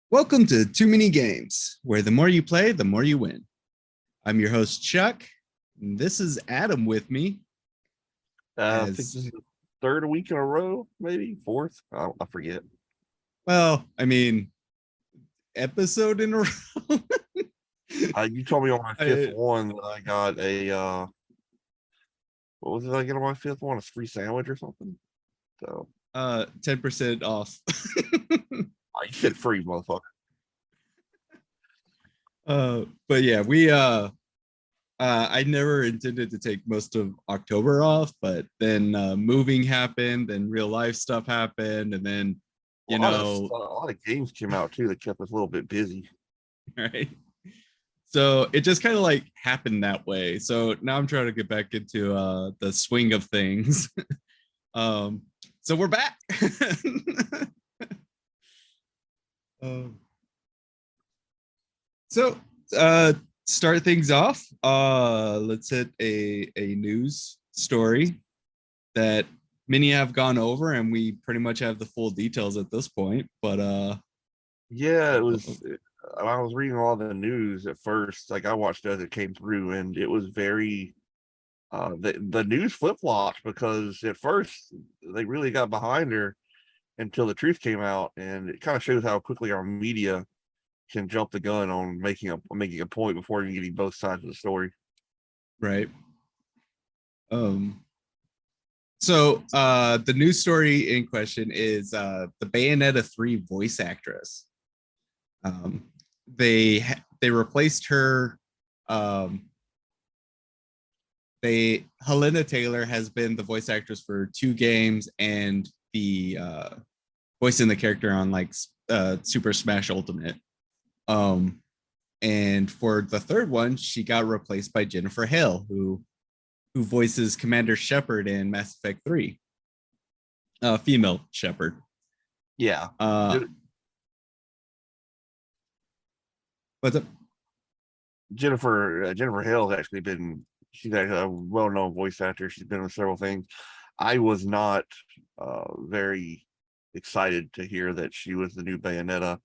Welcome to Too Many Games, where the more you play, the more you win. I'm your host, Chuck. And this is Adam with me. I think this As is the third week in a row, maybe fourth. I forget. well, I mean, episode in a row. You told me on my fifth I, one that I got a what was it I get on my fifth one? A free sandwich or something. So 10% off. you said free, motherfucker. But yeah, we I never intended to take most of October off, but then moving happened, then real life stuff happened, and then A lot of games came out too that kept us a little bit busy. right. So it just kind of like happened that way. So now I'm trying to get back into the swing of things. um, so we're back. um, so start things off. Let's hit a news story that many have gone over, and we pretty much have the full details at this point. But Yeah, it was. I was reading all the news at first. Like I watched as it came through, and it was very. The news flip flopped because at first they really got behind her until the truth came out, and it kind of shows how quickly our media can jump the gun on making a point before you getting both sides of the story. right. Um, So the news story in question is the Bayonetta 3 voice actress. Um, they replaced her. Um, they Helena Taylor has been the voice actress for two games and the voicing the character on like Super Smash Ultimate. Um, and for the third one, she got replaced by Jennifer Hale, who voices Commander Shepard in Mass Effect 3. Female Shepard. Yeah. Uh, what's up? Jennifer Hale has actually been she's a well-known voice actor. She's been in several things. I was not very excited to hear that she was the new Bayonetta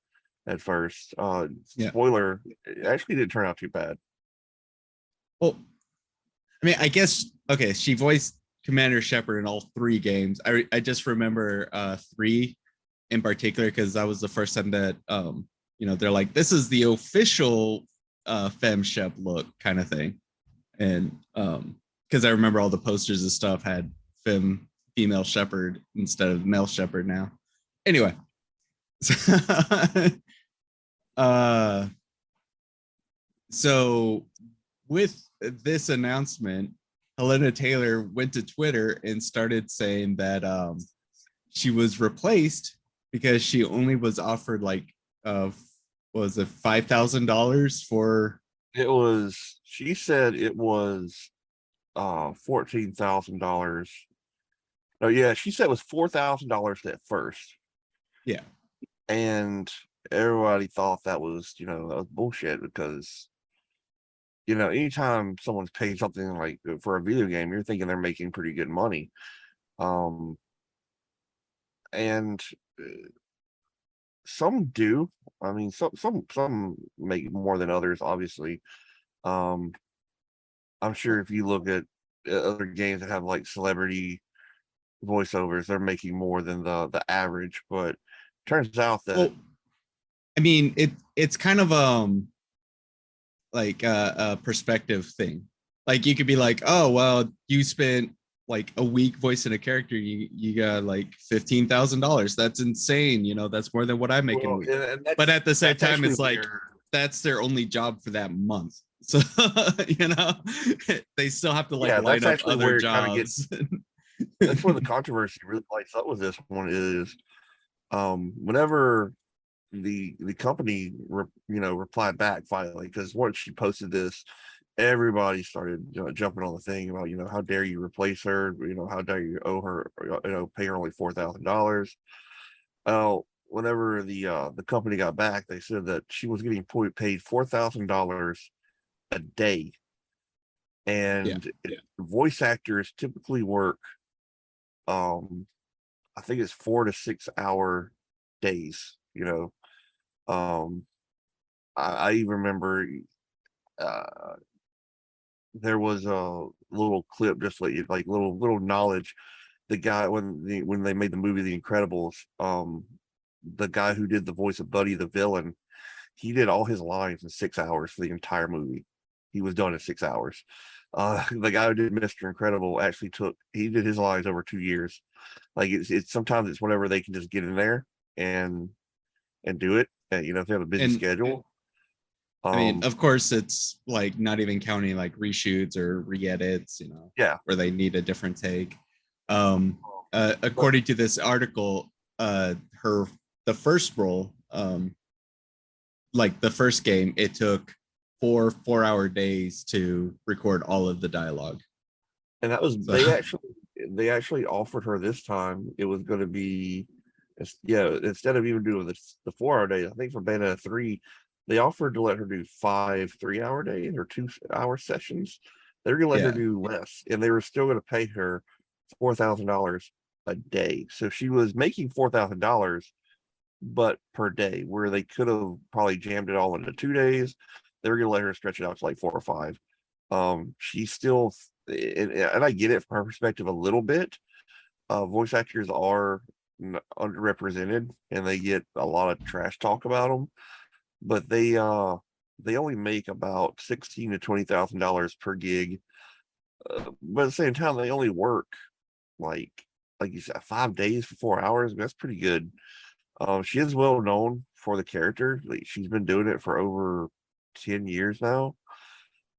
at first. Yeah. Spoiler, it actually didn't turn out too bad. Well, I mean, I guess okay. She voiced Commander Shepard in all three games. I just remember three in particular because that was the first time that they're like, this is the official fem shep look kind of thing, and because I remember all the posters and stuff had female Shepard instead of male Shepard now. Anyway, uh, so with this announcement, Helena Taylor went to Twitter and started saying that she was replaced because she only was offered like was it $5,000 for She said it was $14,000. Oh yeah, she said it was $4,000 at first. Yeah. And everybody thought that was bullshit because anytime someone's paying something like for a video game, you're thinking they're making pretty good money. And some do. I mean, some make more than others, obviously. I'm sure if you look at other games that have like celebrity voiceovers, they're making more than the average. But turns out that I mean, it's kind of like a perspective thing. Like you could be like, oh well, you spent like a week voicing a character, you got like $15,000. That's insane. That's more than what I make in a week. But at the same time, it's like that's their only job for that month. So they still have to like line up other jobs. That's where the controversy really lights up with this one is whenever the company replied back finally, because once she posted this, everybody started jumping on the thing about how dare you replace her, how dare you owe her, pay her only $4,000. Whenever the company got back, they said that she was getting paid $4,000 a day, and voice actors typically work I think it's 4 to 6 hour days, Um, I even remember uh, there was a little clip, just like little knowledge. The guy when they made the movie The Incredibles, the guy who did the voice of Buddy the villain, he did all his lines in 6 hours for the entire movie. He was done in 6 hours. The guy who did Mr. Incredible actually he did his lines over 2 years. Like it's sometimes it's whatever they can just get in there and do it. And, if they have a busy And schedule. I mean, of course, it's like not even counting like reshoots or re-edits, Yeah. where they need a different take. But According to this article, her the first role, like the first game, it took 4 hour days to record all of the dialogue. and that was So, they actually offered her this time. It was going to be, instead of even doing the 4 hour day, I think for Bayonetta 3, they offered to let her do 5 3 hour days or 2 hour sessions. They were going to let her yeah, do less, and they were still going to pay her $4,000 a day. So she was making $4,000, but per day, where they could have probably jammed it all into 2 days. They were going to let her stretch it out to like 4 or 5. She's still, and I get it from her perspective a little bit. Voice actors are underrepresented, and they get a lot of trash talk about them. But they only make about $16,000 to $20,000 per gig. But at the same time, they only work like you said, 5 days for 4 hours. That's pretty good. She is well known for the character. Like, she's been doing it for over 10 years now.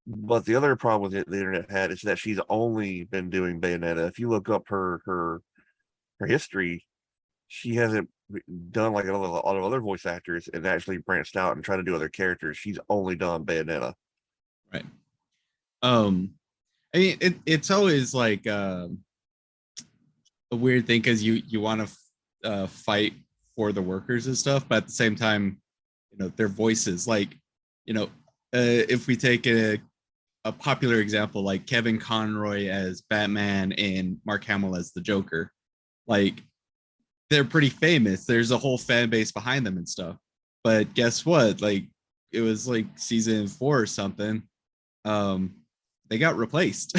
But the other problem with the internet had is that she's only been doing Bayonetta. If you look up her history, she hasn't done like a lot of other voice actors and actually branched out and tried to do other characters. She's only done Bayonetta. right. Um, I mean, it's always like a weird thing because you want to fight for the workers and stuff, but at the same time, their voices, like, if we take a popular example like Kevin Conroy as Batman and Mark Hamill as the Joker, like they're pretty famous. There's a whole fan base behind them and stuff. But guess what? Like it was like season 4 or something. They got replaced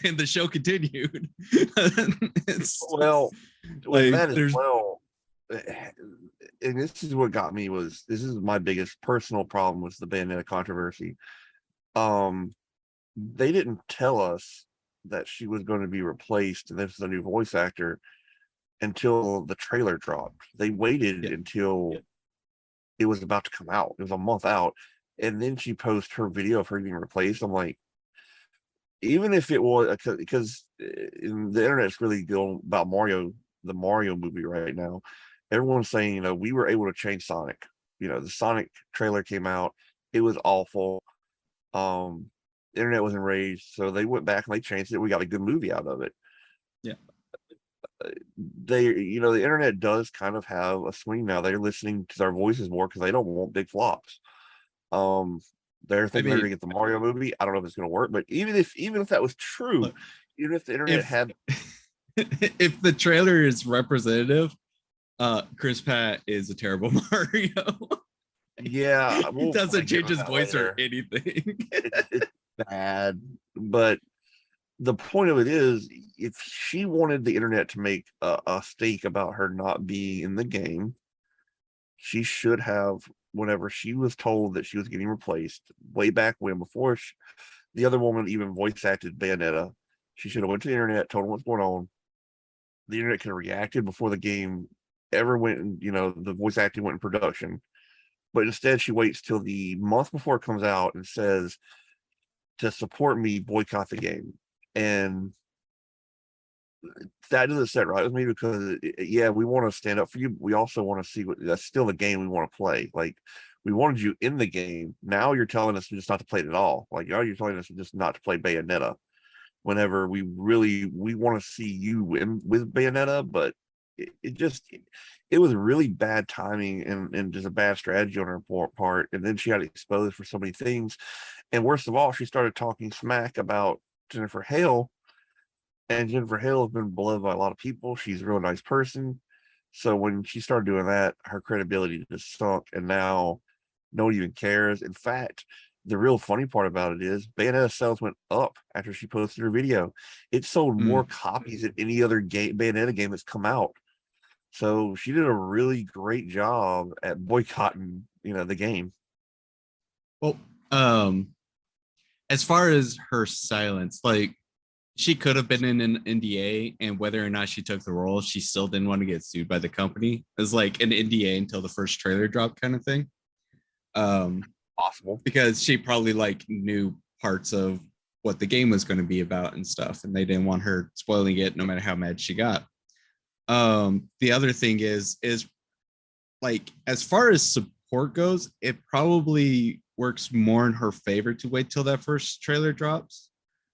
and the show continued. It's Well, with like that as there's well, and this is what got me, this is my biggest personal problem with the Bayonetta controversy. Um, they didn't tell us that she was going to be replaced and this is a new voice actor until the trailer dropped. They waited yeah, until it was about to come out. It was a month out, and then she posted her video of her being replaced. I'm like, even if it was because the internet's really going about the Mario movie right now. Everyone's saying, we were able to change Sonic. The Sonic trailer came out, it was awful. The internet was enraged, so they went back and they changed it. We got a good movie out of it. yeah. The internet does kind of have a swing now. They're listening to their voices more because they don't want big flops. They're I thinking they're gonna mean, get the Mario movie. I don't know if it's gonna work, but even if that was true, look, even if the internet if had if the trailer is representative, Chris Pratt is a terrible Mario. yeah, He we'll probably doesn't get change into his that voice or later. anything. It's bad, but the point of it is, if she wanted the internet to make a stake about her not being in the game, she should have, whenever she was told that she was getting replaced way back when, before the other woman even voice acted Bayonetta, she should have went to the internet, told them what's going on. The internet could have reacted before the game ever went, and the voice acting went in production. But instead, she waits till the month before it comes out and says, to support me, boycott the game. And that doesn't set right with me, because yeah, we want to stand up for you. We also want to see that's still the game we want to play. Like, we wanted you in the game. Now you're telling us just not to play it at all. Like, now you're telling us just not to play Bayonetta, whenever we want to see you win with Bayonetta. But it was really bad timing, and just a bad strategy on her part. And then she got exposed for so many things. And worst of all, she started talking smack about Jennifer Hale. And Jennifer Hale has been beloved by a lot of people. She's a real nice person. So when she started doing that, her credibility just sunk, and now no one even cares. In fact, the real funny part about it is Bayonetta sales went up after she posted her video. It sold more Mm. copies than any other game Bayonetta game that's come out. So she did a really great job at boycotting, the game. Well, um, as far as her silence, like she could have been in an NDA, and whether or not she took the role, she still didn't want to get sued by the company. It was like an NDA until the first trailer dropped, kind of thing. Um, Possible. because she probably like knew parts of what the game was going to be about and stuff, and they didn't want her spoiling it, no matter how mad she got. The other thing is like as far as support goes, it probably works more in her favor to wait till that first trailer drops,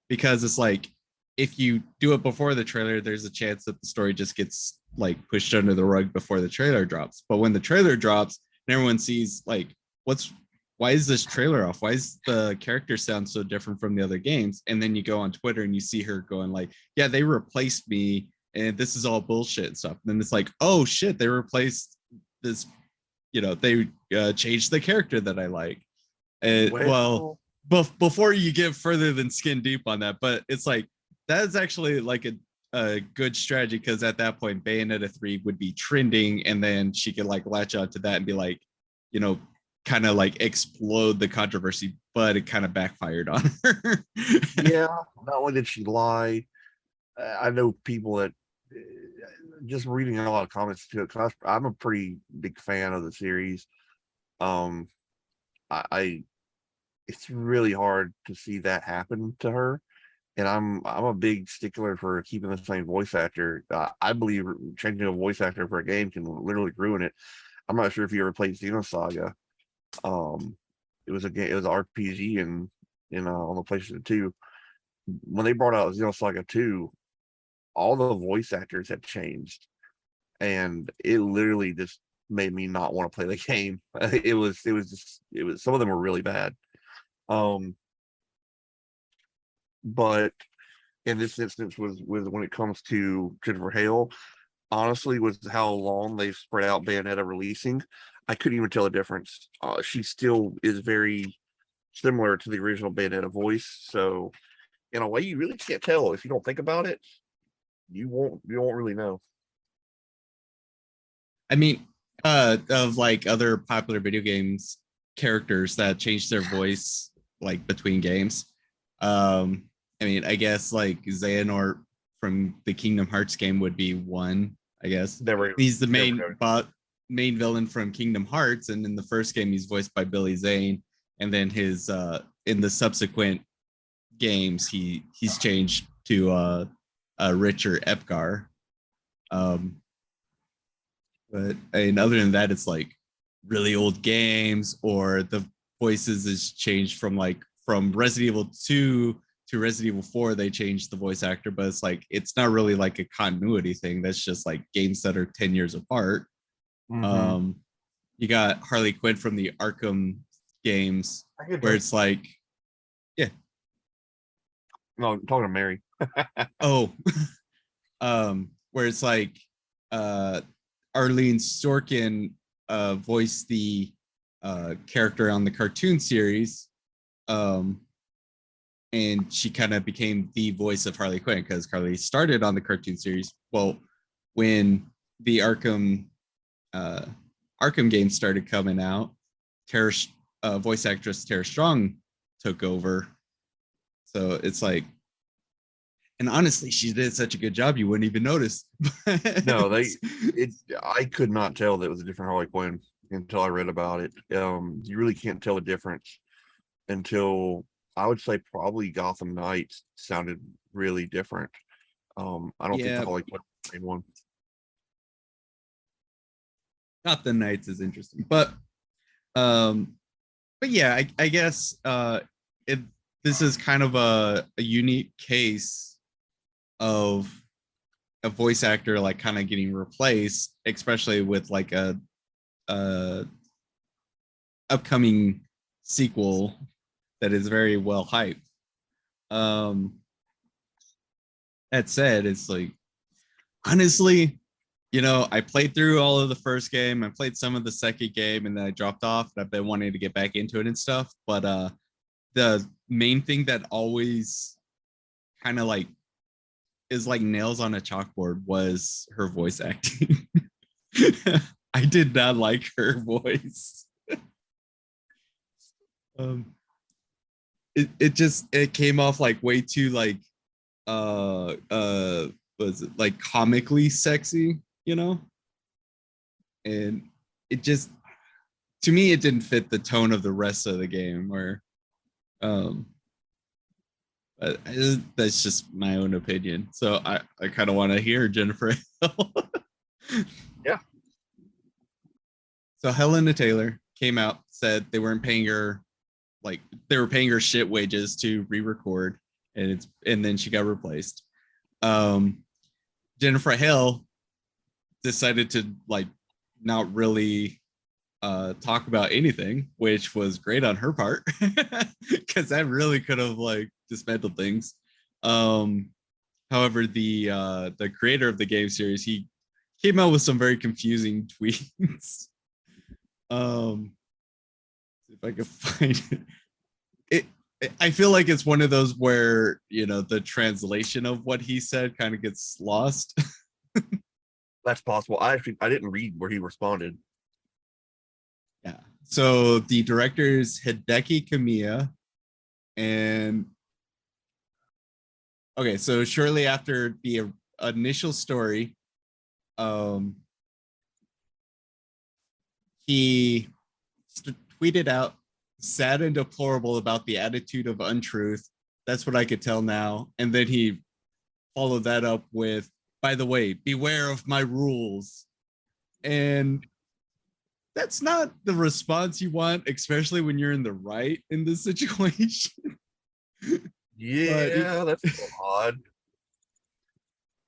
because it's like if you do it before the trailer, there's a chance that the story just gets like pushed under the rug before the trailer drops. But when the trailer drops and everyone sees like why is this trailer off? Why is the character sound so different from the other games? And then you go on Twitter and you see her going like, yeah, they replaced me and this is all bullshit and stuff. And then it's like, oh shit, they replaced this, they changed the character that I like. Well, Well, before you get further than skin deep on that, but it's like that's actually like a good strategy, because at that point Bayonetta 3 would be trending, and then she could like latch on to that and be like, you know, kind of like explode the controversy, but it kind of backfired on her. yeah, not only did she lie, I know people that just reading a lot of comments to it, 'cause I'm a pretty big fan of the series. Um, I it's really hard to see that happen to her, and I'm a big stickler for keeping the same voice actor. I believe changing a voice actor for a game can literally ruin it. I'm not sure if you ever played Xenosaga. Um, it was a game, it was an RPG on the PlayStation 2. When they brought out Xenosaga 2, all the voice actors had changed, and it literally just made me not want to play the game. It was some of them were really bad. Um, but in this instance, was when it comes to Jennifer Hale, honestly, with how long they've spread out Bayonetta releasing, I couldn't even tell the difference. She still is very similar to the original Bayonetta voice, so in a way, you really can't tell if you don't think about it. You won't really know. I mean, of like other popular video games characters that change their voice like between games. Um, I mean, I guess like Xehanort from the Kingdom Hearts game would be one. I guess Never, he's the never main villain from Kingdom Hearts, and in the first game he's voiced by Billy Zane, and then his in the subsequent games he's changed to Richard Epgar. Um, but I mean, other than that, it's like really old games, or the voices is changed from Resident Evil 2 to Resident Evil 4. They changed the voice actor, but it's like it's not really like a continuity thing. That's just like games that are 10 years apart. Mm-hmm. Um, you got Harley Quinn from the Arkham games, where it's like, yeah, No, I'm talking to Mary. oh, where it's like Arlene Sorkin voiced the character on the cartoon series, um, and she kind of became the voice of Harley Quinn because Carly started on the cartoon series. Well, when the uh, Arkham games started coming out, Tara, voice actress Tara Strong took over. So it's like, and honestly, she did such a good job you wouldn't even notice. No, I could not tell that it was a different Harley Quinn until I read about it. You really can't tell a difference until I would say probably Gotham Knights sounded really different. I don't think the Yeah, Harley Quinn was the same one. Gotham Knights is interesting, um, but yeah, I guess it this is kind of a unique case of a voice actor like kind of getting replaced, especially with like a upcoming sequel that is very well hyped. Um, that said, it's like honestly, I played through all of the first game. I played some of the second game, and then I dropped off. And I've been wanting to get back into it and stuff. But the main thing that always kind of like is like nails on a chalkboard was her voice acting. I did not like her voice. um, it came off like way too like was it like comically sexy, and it just to me it didn't fit the tone of the rest of the game. Or um, that's just my own opinion. So I kind of want to hear Jennifer Hill. Yeah. So Helena Taylor came out, said they weren't paying her, like they were paying her shit wages to re-record, and then she got replaced. Jennifer Hill decided to like not really talk about anything, which was great on her part, because that really could have like dismantled things. However, the creator of the game series, he came out with some very confusing tweets. If I could find it. I feel like it's one of those where the translation of what he said kind of gets lost. That's possible. I didn't read where he responded. Yeah. So the director is Hideki Kamiya, and okay, so shortly after the initial story, he tweeted out, sad and deplorable about the attitude of untruth. That's what I could tell now. And then he followed that up with, by the way, beware of my rules. And that's not the response you want, especially when you're in the right in this situation. Yeah, that's odd.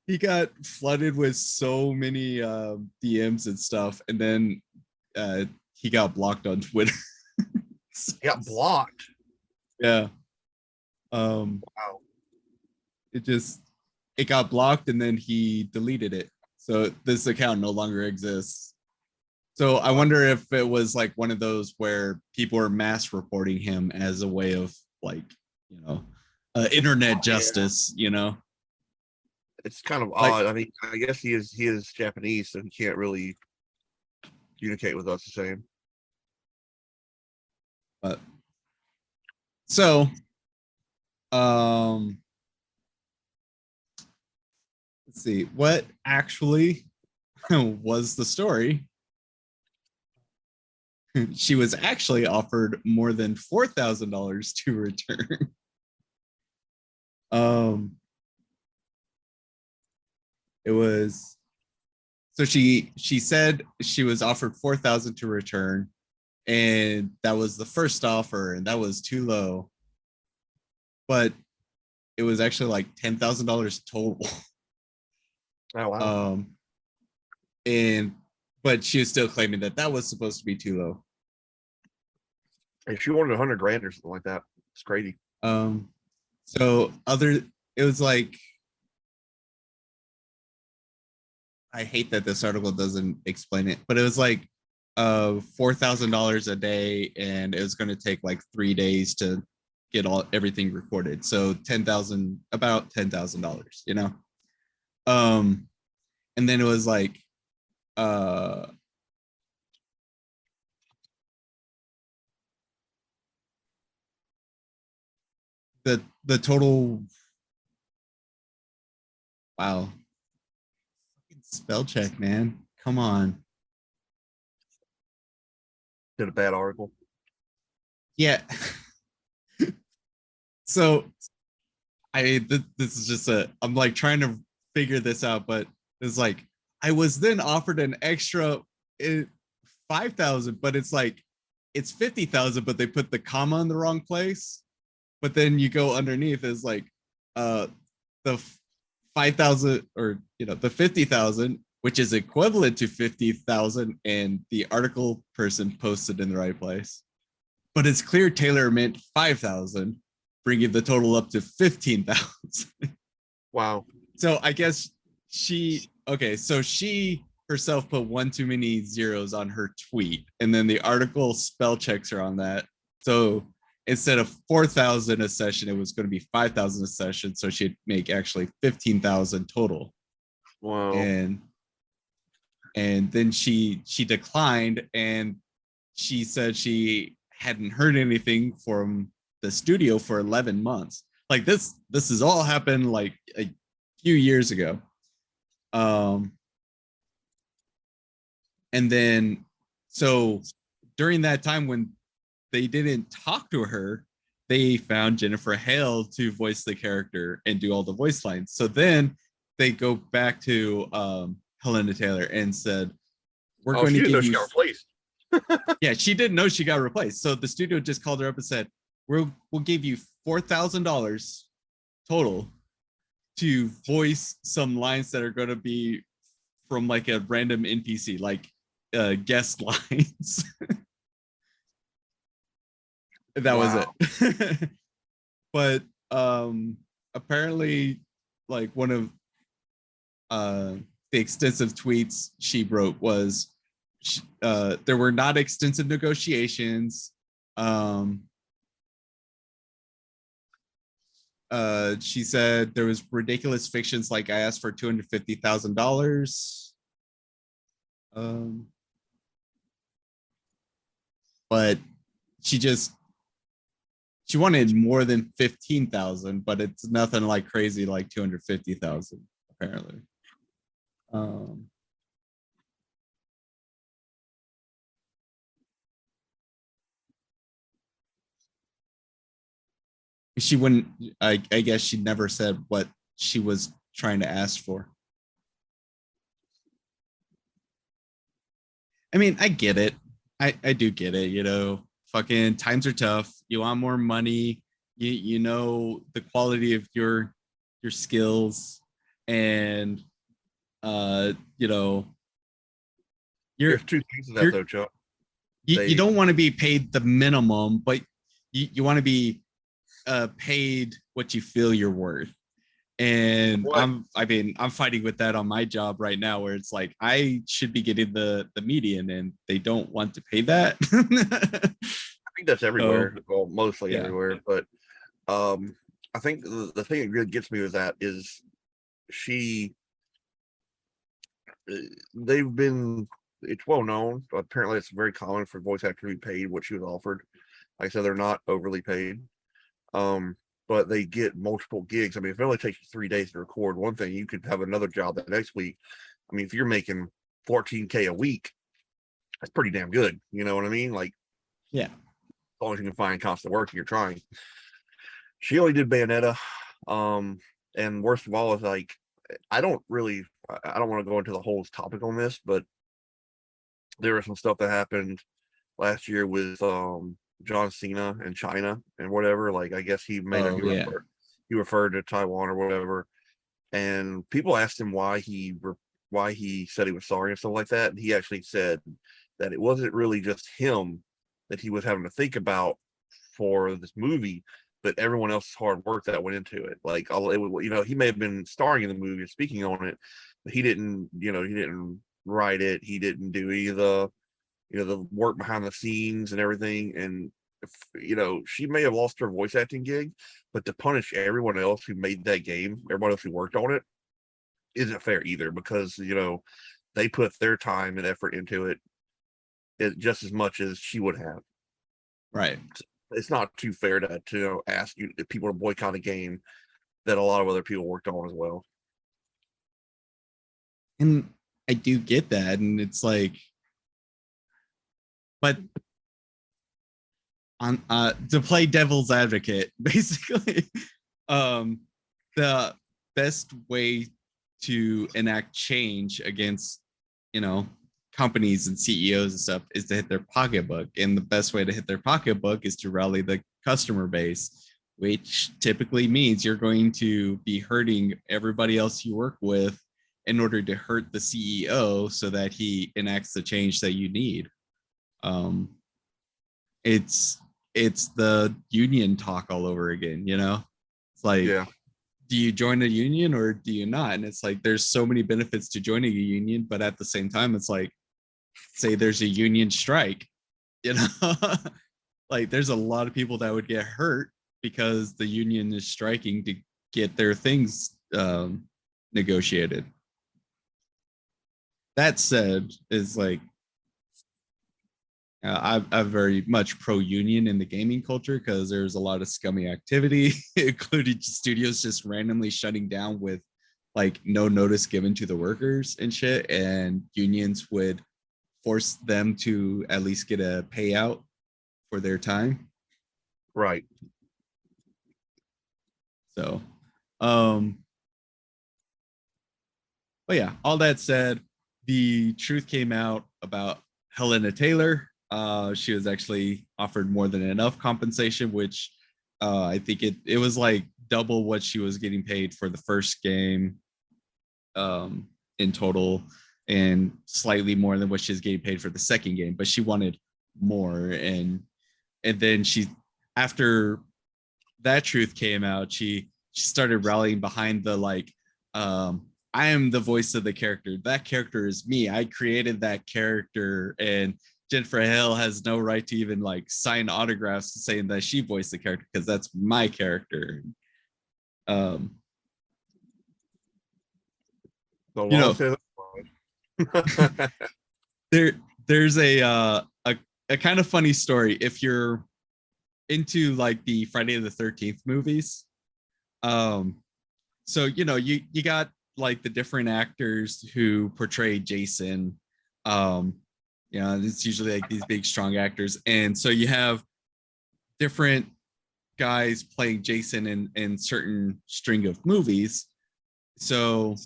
He got flooded with so many DMs and stuff, and then he got blocked on Twitter. He got blocked. Yeah. Wow. It got blocked, and then he deleted it. So this account no longer exists. So I wonder if it was like one of those where people are mass reporting him as a way of like, internet justice, It's kind of odd. I mean, I guess he is Japanese, so he can't really communicate with us the same. So, let's see what actually was the story. She was actually offered more than $4,000 to return. It was so she said she was offered 4,000 to return, and that was the first offer, and that was too low. But it was actually like $10,000 total. Oh wow. But she was still claiming that was supposed to be too low. If she wanted 100 grand or something like that, it's crazy. So it was like, I hate that this article doesn't explain it, but it was like $4,000 a day, and it was going to take like 3 days to get everything recorded. So about $10,000, and then it was like the total. Wow. Spell check, man. Come on. Did a bad article. Yeah. So this is just I'm like trying to figure this out, but it's like I was then offered an extra 5,000, but it's like it's 50,000, but they put the comma in the wrong place. But then you go underneath is like the 5,000, or the 50,000, which is equivalent to 50,000, and the article person posted in the right place. But it's clear Taylor meant 5,000, bringing the total up to 15,000. Wow. So I guess she herself put one too many zeros on her tweet, and then the article spell checks her on that. So instead of 4,000 a session, it was going to be 5,000 a session. So she'd make actually 15,000 total. Wow. And then she declined, and she said she hadn't heard anything from the studio for 11 months. Like this has all happened like a few years ago. And then so during that time when they didn't talk to her, they found Jennifer Hale to voice the character and do all the voice lines. So then they go back to Helena Taylor and said, we're going she to didn't know give she you got replaced. yeah, she didn't know she got replaced. So the studio just called her up and said, we'll give you $4,000 total to voice some lines that are going to be from like a random NPC, like guest lines. That was it. But apparently, like one of the extensive tweets she wrote was, there were not extensive negotiations. She said there was ridiculous fictions, like I asked for $250,000. But she wanted more than 15,000, but it's nothing like crazy like 250,000 apparently. She wouldn't, I guess she never said what she was trying to ask for. I mean, I get it. I do get it, you know, fucking times are tough. You want more money. You know the quality of your skills, and you know, There's two things to that though, Chuck. You don't want to be paid the minimum, but you want to be paid what you feel you're worth. And I'm fighting with that on my job right now, where it's like I should be getting the median, and they don't want to pay that. I think that's everywhere, well, mostly everywhere. But I think the thing that really gets me with that is they've been, it's well known. Apparently, it's very common for voice actors to be paid what she was offered. Like I said, they're not overly paid. But they get multiple gigs. I mean, if it only takes you 3 days to record one thing, you could have another job the next week. I mean, if you're making $14,000 a week, that's pretty damn good. You know what I mean? Like, yeah, as long as you can find constant work and you're trying. She only did Bayonetta. And worst of all is like, I don't want to go into the whole topic on this, but there was some stuff that happened last year with John Cena in China and whatever. Like, I guess he referred to Taiwan or whatever, and people asked him why he said he was sorry and stuff like that. And he actually said that it wasn't really just him that he was having to think about for this movie, but everyone else's hard work that went into it. Like, he may have been starring in the movie and speaking on it, but he didn't write it. He didn't do any of the work behind the scenes and everything. And she may have lost her voice acting gig, but to punish everyone else who made that game, everyone else who worked on it, isn't fair either, because they put their time and effort into it just as much as she would have. Right. It's not too fair to ask people to boycott a game that a lot of other people worked on as well. And I do get that, and it's like, but on to play devil's advocate, basically, the best way to enact change against companies and CEOs and stuff is to hit their pocketbook, and the best way to hit their pocketbook is to rally the customer base, which typically means you're going to be hurting everybody else you work with in order to hurt the CEO so that he enacts the change that you need. It's the union talk all over again, It's like, do you join a union or do you not? And it's like there's so many benefits to joining a union, but at the same time, it's like, say there's a union strike, you know, like there's a lot of people that would get hurt because the union is striking to get their things negotiated. That said, is like I'm very much pro union in the gaming culture because there's a lot of scummy activity, including studios just randomly shutting down with like no notice given to the workers and shit. And unions would force them to at least get a payout for their time. Right. So, but yeah, all that said, the truth came out about Helena Taylor. She was actually offered more than enough compensation, which I think it was like double what she was getting paid for the first game in total, and slightly more than what she's getting paid for the second game. But she wanted more, and then she, after that truth came out, she started rallying behind the like, I am the voice of the character. That character is me. I created that character, and Jennifer Hale has no right to even like sign autographs saying that she voiced the character because that's my character. Um, The you law know, says there's a kind of funny story if you're into like the Friday the 13th movies. So you got like the different actors who portray Jason. It's usually like these big strong actors, and so you have different guys playing Jason in certain string of movies. So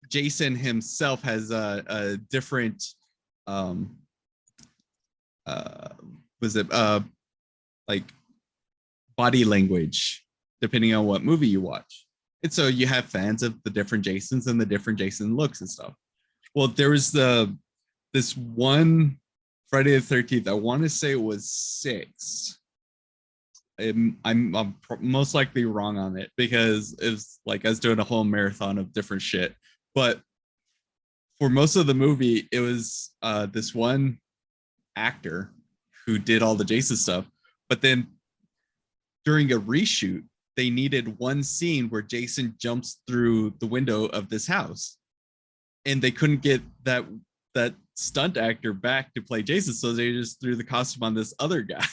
Jason himself has a different uh was it like body language depending on what movie you watch. And so you have fans of the different Jasons and the different Jason looks and stuff. Well, there was this one Friday the 13th, I want to say it was 6. I'm most likely wrong on it because it's like I was doing a whole marathon of different shit. But for most of the movie, it was this one actor who did all the Jason stuff. But then during a reshoot, they needed one scene where Jason jumps through the window of this house, and they couldn't get that stunt actor back to play Jason, so they just threw the costume on this other guy.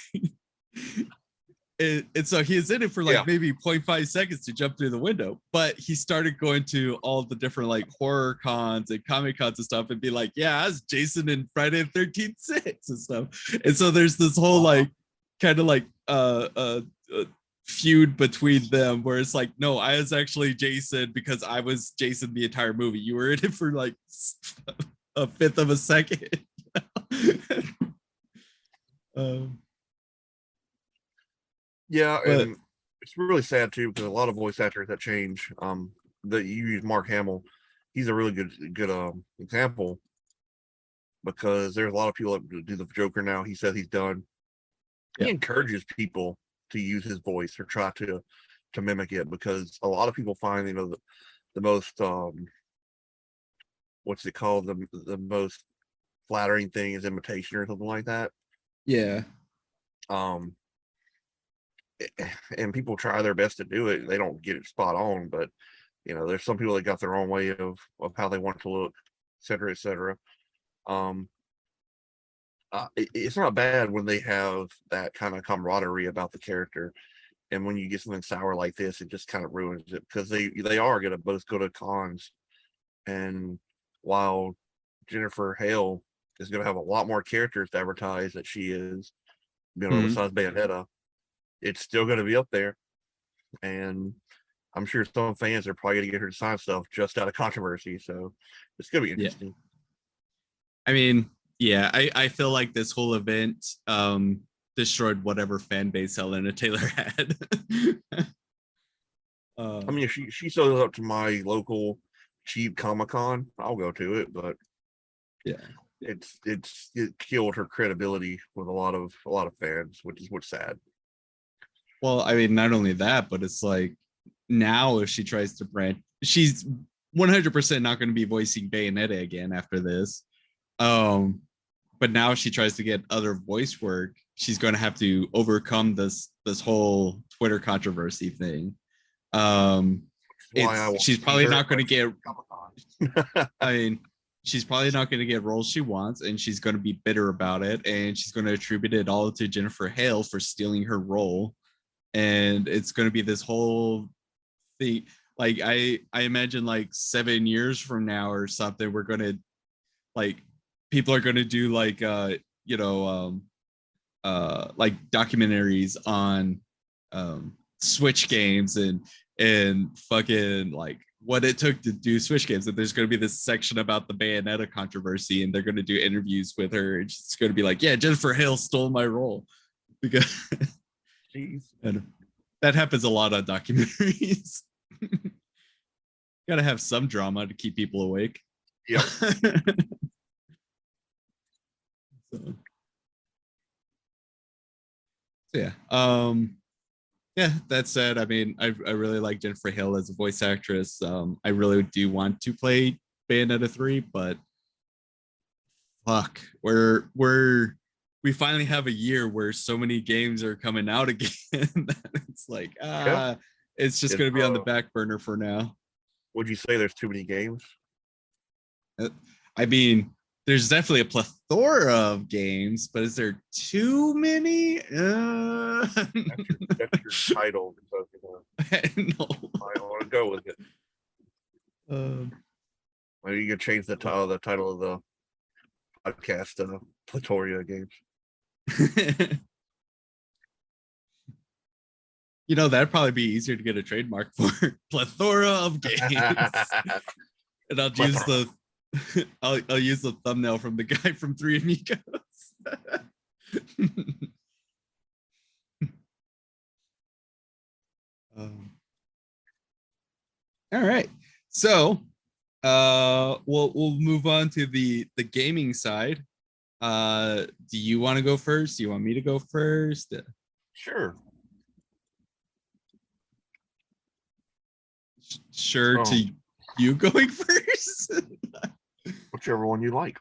And so he was in it for like maybe 0.5 seconds to jump through the window, but he started going to all the different like horror cons and comic cons and stuff and be like, yeah, I was Jason in Friday the 13th 6 and stuff. And so there's this whole like kind of like feud between them where it's like, no, I was actually Jason because I was Jason the entire movie. You were in it for like a fifth of a second. Yeah, But and it's really sad too because a lot of voice actors that change. That you use Mark Hamill, he's a really good example because there's a lot of people that do the Joker now. He says he's done. He encourages people to use his voice or try to mimic it because a lot of people find the most what's it called, the most flattering thing is imitation or something like that. Yeah. And people try their best to do it. They don't get it spot on, but there's some people that got their own way of how they want to look, et cetera, et cetera. It's not bad when they have that kind of camaraderie about the character, and when you get something sour like this, it just kind of ruins it because they are going to both go to cons, and while Jennifer Hale is going to have a lot more characters to advertise that she is, besides Bayonetta, it's still going to be up there, and I'm sure some fans are probably going to get her to sign stuff just out of controversy. So it's going to be interesting. Yeah. I mean, yeah, I feel like this whole event destroyed whatever fan base Helena Taylor had. I mean, if she shows up to my local cheap Comic-Con, I'll go to it, but yeah, it killed her credibility with a lot of fans, which is what's sad. well, I mean, not only that, but it's like now if she tries to brand, she's 100% not going to be voicing Bayonetta again after this. But now if she tries to get other voice work, she's going to have to overcome this whole Twitter controversy thing. Why I She's probably not going to get. Comic-Con. I mean, she's probably not going to get roles she wants, and she's going to be bitter about it, and she's going to attribute it all to Jennifer Hale for stealing her role, and it's going to be this whole thing. Like I imagine like 7 years from now or something, we're going to like people are going to do like you know like documentaries on Switch games and fucking like what it took to do Switch games. And there's going to be this section about the Bayonetta controversy, and they're going to do interviews with her. And it's going to be like, yeah, Jennifer Hale stole my role because and that happens a lot on documentaries. Got to have some drama to keep people awake. Yep. So yeah. Yeah, that said, I mean, I really like Jennifer Hale as a voice actress. I really do want to play Bayonetta 3, but fuck, we finally have a year where so many games are coming out again. It's like it's just gonna be on the back burner for now. Would you say there's too many games? I mean, there's definitely a plethora of games, but is there too many? That's your title. No. I want to go with it. Maybe you could change the title of the podcast, Plethora games. You know, that'd probably be easier to get a trademark for. Plethora of games. And I'll use the I'll use the thumbnail from the guy from Three Amigos. All right, so we'll move on to the gaming side. Do you want to go first? Do you want me to go first? Sure. Sure. To you going first. Whichever one you like.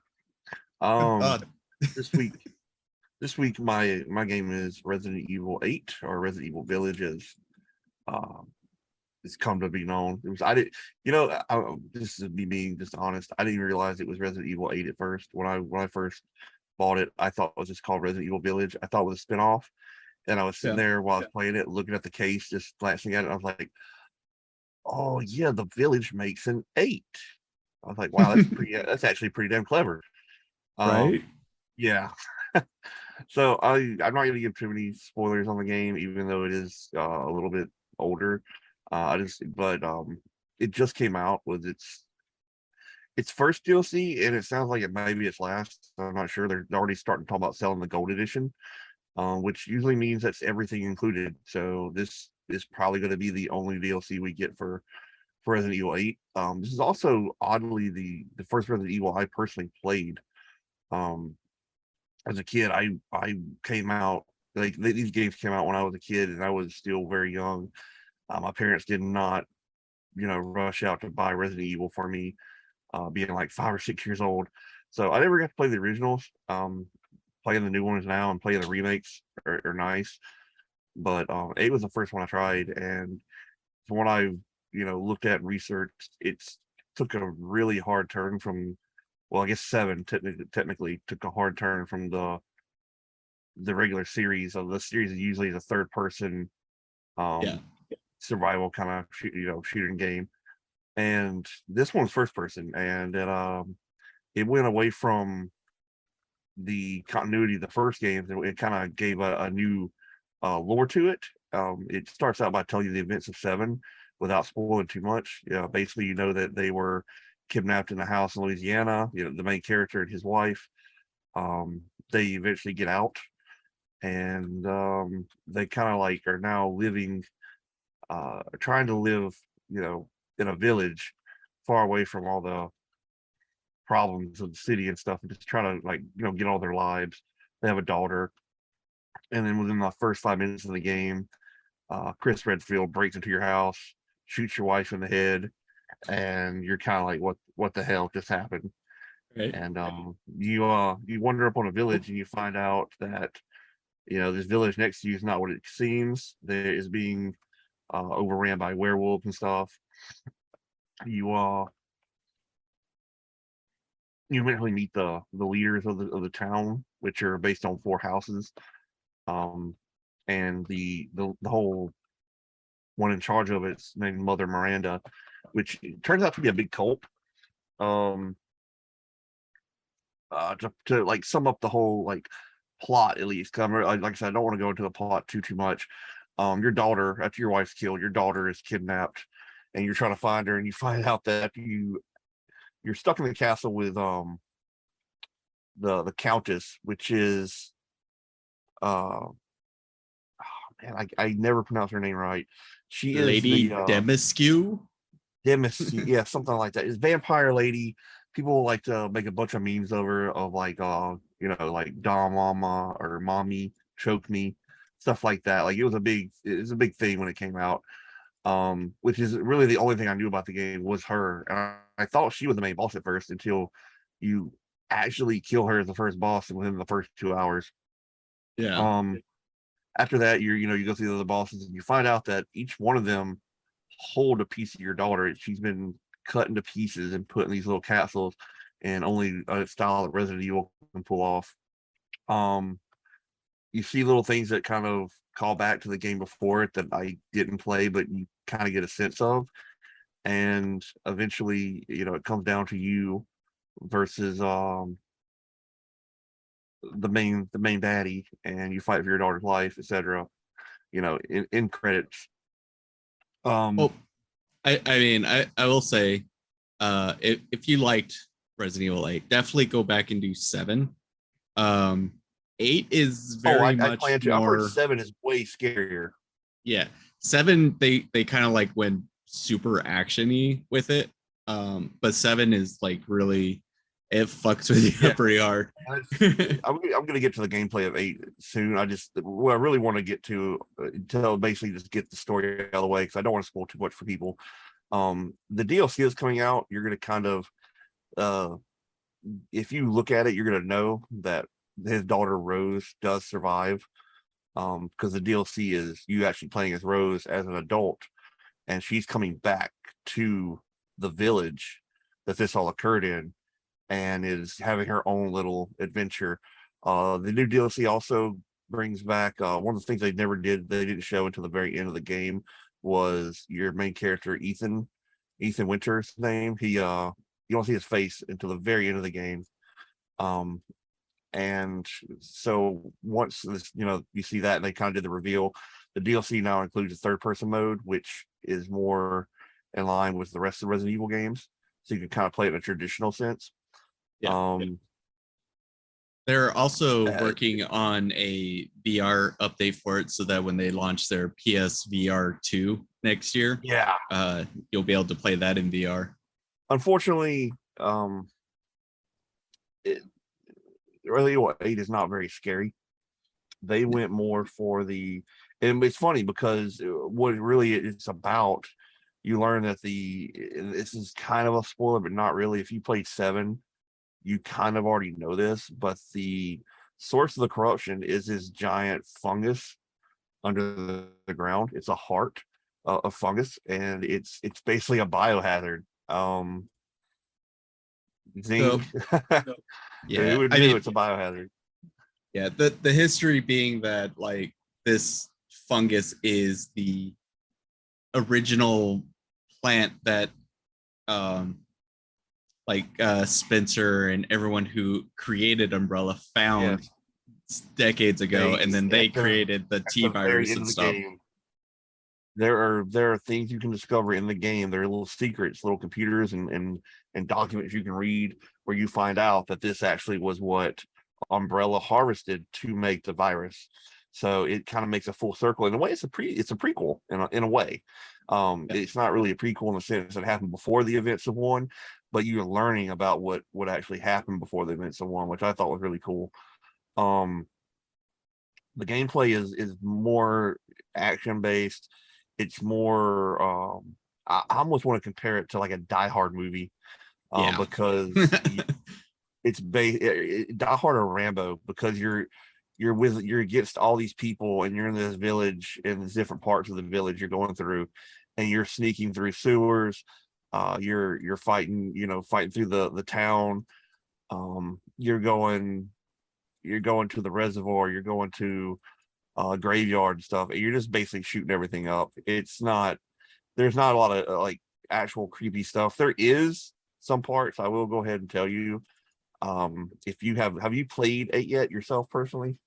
This week my game is Resident Evil 8, or Resident Evil Village, as it's come to be known. It was this is me being just honest. I didn't realize it was Resident Evil 8 at first. When I first bought it, I thought it was just called Resident Evil Village. I thought it was a spinoff, and I was sitting there while I was playing it, looking at the case, just glancing at it. I was like, oh yeah, the Village makes an 8. I was like, wow, that's actually pretty damn clever. Right? Yeah. So I'm not going to give too many spoilers on the game, even though it is a little bit older. It just came out with its first DLC, and it sounds like it might be its last. I'm not sure. They're already starting to talk about selling the gold edition, which usually means that's everything included. So this is probably going to be the only DLC we get for Resident Evil 8. This is also oddly the first Resident Evil I personally played. As a kid, I came out, like, these games came out when I was a kid, and I was still very young. My parents did not, rush out to buy Resident Evil for me, being like 5 or 6 years old. So I never got to play the originals. Playing the new ones now and playing the remakes are nice. But 8 was the first one I tried, and from what I looked at and researched, it's took a really hard turn from, well, I guess 7 technically took a hard turn from the regular series. Of the series is usually the third person survival kind of shooting game, and this one's first person, and it went away from the continuity of the first games, and it kind of gave a new lore to it. It starts out by telling you the events of 7 without spoiling too much. Basically, that they were kidnapped in a house in Louisiana. The main character and his wife. They eventually get out, and they kind of like are now living, trying to live, in a village far away from all the problems of the city and stuff, and just trying to, like, get all their lives. They have a daughter, and then within the first 5 minutes of the game, Chris Redfield breaks into your house, shoots your wife in the head, and you're kind of like, what the hell just happened? Right. And you wander up on a village and you find out that this village next to you is not what it seems. There is being overran by werewolves and stuff. You you eventually meet the leaders of the town, which are based on four houses. And the whole one in charge of it's named Mother Miranda, which turns out to be a big cult. Um, to like sum up the whole like plot at least. 'Cause like I said, I don't want to go into the plot too much. Your daughter, after your wife's killed, your daughter is kidnapped, and you're trying to find her, and you find out that you're stuck in the castle with the countess, which is oh man, I never pronounce her name right. She is Lady the Demiscu. Demis, yeah, something like that. It's vampire lady. People like to make a bunch of memes of her, of like like Dom Mama or Mommy Choke Me, stuff like that. Like it was a big thing when it came out. Which is really the only thing I knew about the game was her. And I thought she was the main boss at first until you actually kill her as the first boss within the first 2 hours. Yeah. Um After that, you go through the other bosses and you find out that each one of them hold a piece of your daughter. She's been cut into pieces and put in these little capsules, and only a style that Resident Evil can pull off. Um, you see little things that kind of call back to the game before it that I didn't play, but you kind of get a sense of. And eventually, it comes down to you versus the main baddie, and you fight for your daughter's life, etc. In credits. Um, Well, I mean, I will say, if you liked Resident Evil 8, definitely go back and do 7. 8 is very I much plan to. I've heard more. 7 is way scarier. Yeah, 7, they kind of like went super actiony with it. But 7 is like really, it fucks with you Yeah, pretty hard. I'm gonna get to the gameplay of 8 soon. What I really want to get to until basically just get the story out of the way, because I don't want to spoil too much for people. The DLC is coming out. You're gonna kind of if you look at it, you're gonna know that his daughter Rose does survive. Because the DLC is you actually playing as Rose as an adult, and she's coming back to the village that this all occurred in, and is having her own little adventure. The new DLC also brings back one of the things they didn't show until the very end of the game, was your main character Ethan Winter's name. You don't see his face until the very end of the game. And so once this, you see that, and they kind of did the reveal. The DLC now includes a third person mode, which is more in line with the rest of the Resident Evil games, so you can kind of play it in a traditional sense. Yeah. um They're also uh, working on a VR update for it so that when they launch their PSVR 2 next year, yeah, you'll be able to play that in VR. unfortunately, it, really, what 8 is not very scary. They went more for and it's funny because what really it's about, you learn that this is kind of a spoiler, but not really. If you played 7, you kind of already know this, but the source of the corruption is this giant fungus under the ground. It's a heart of fungus, and it's basically a biohazard. So, Zinc. yeah, Who would I knew mean, it's a biohazard? yeah, the history being that like this fungus is the original plant that um Spencer and everyone who created Umbrella Yeah, found decades ago, and then they at created the T the very virus end and of the stuff. game, there are things you can discover in the game. There are little secrets, little computers and documents you can read, where you find out that this actually was what Umbrella harvested to make the virus. So it kind of makes a full circle. In a way, it's a prequel in a way. Yeah. It's not really a prequel in the sense that it happened before the events of 1, but you're learning about what actually happened before the events of 1, which I thought was really cool. The gameplay is more action based. It's more I almost want to compare it to like a Die Hard movie, Yeah. because it's Die Hard or Rambo, because you're against all these people, and you're in this village, in these different parts of the village you're going through, and you're sneaking through sewers. You're fighting, fighting through the town. You're going to the reservoir. You're going to graveyard and stuff, and you're just basically shooting everything up. There's not a lot of like actual creepy stuff. There is some parts, I will go ahead and tell you. If you have you played it yet yourself personally?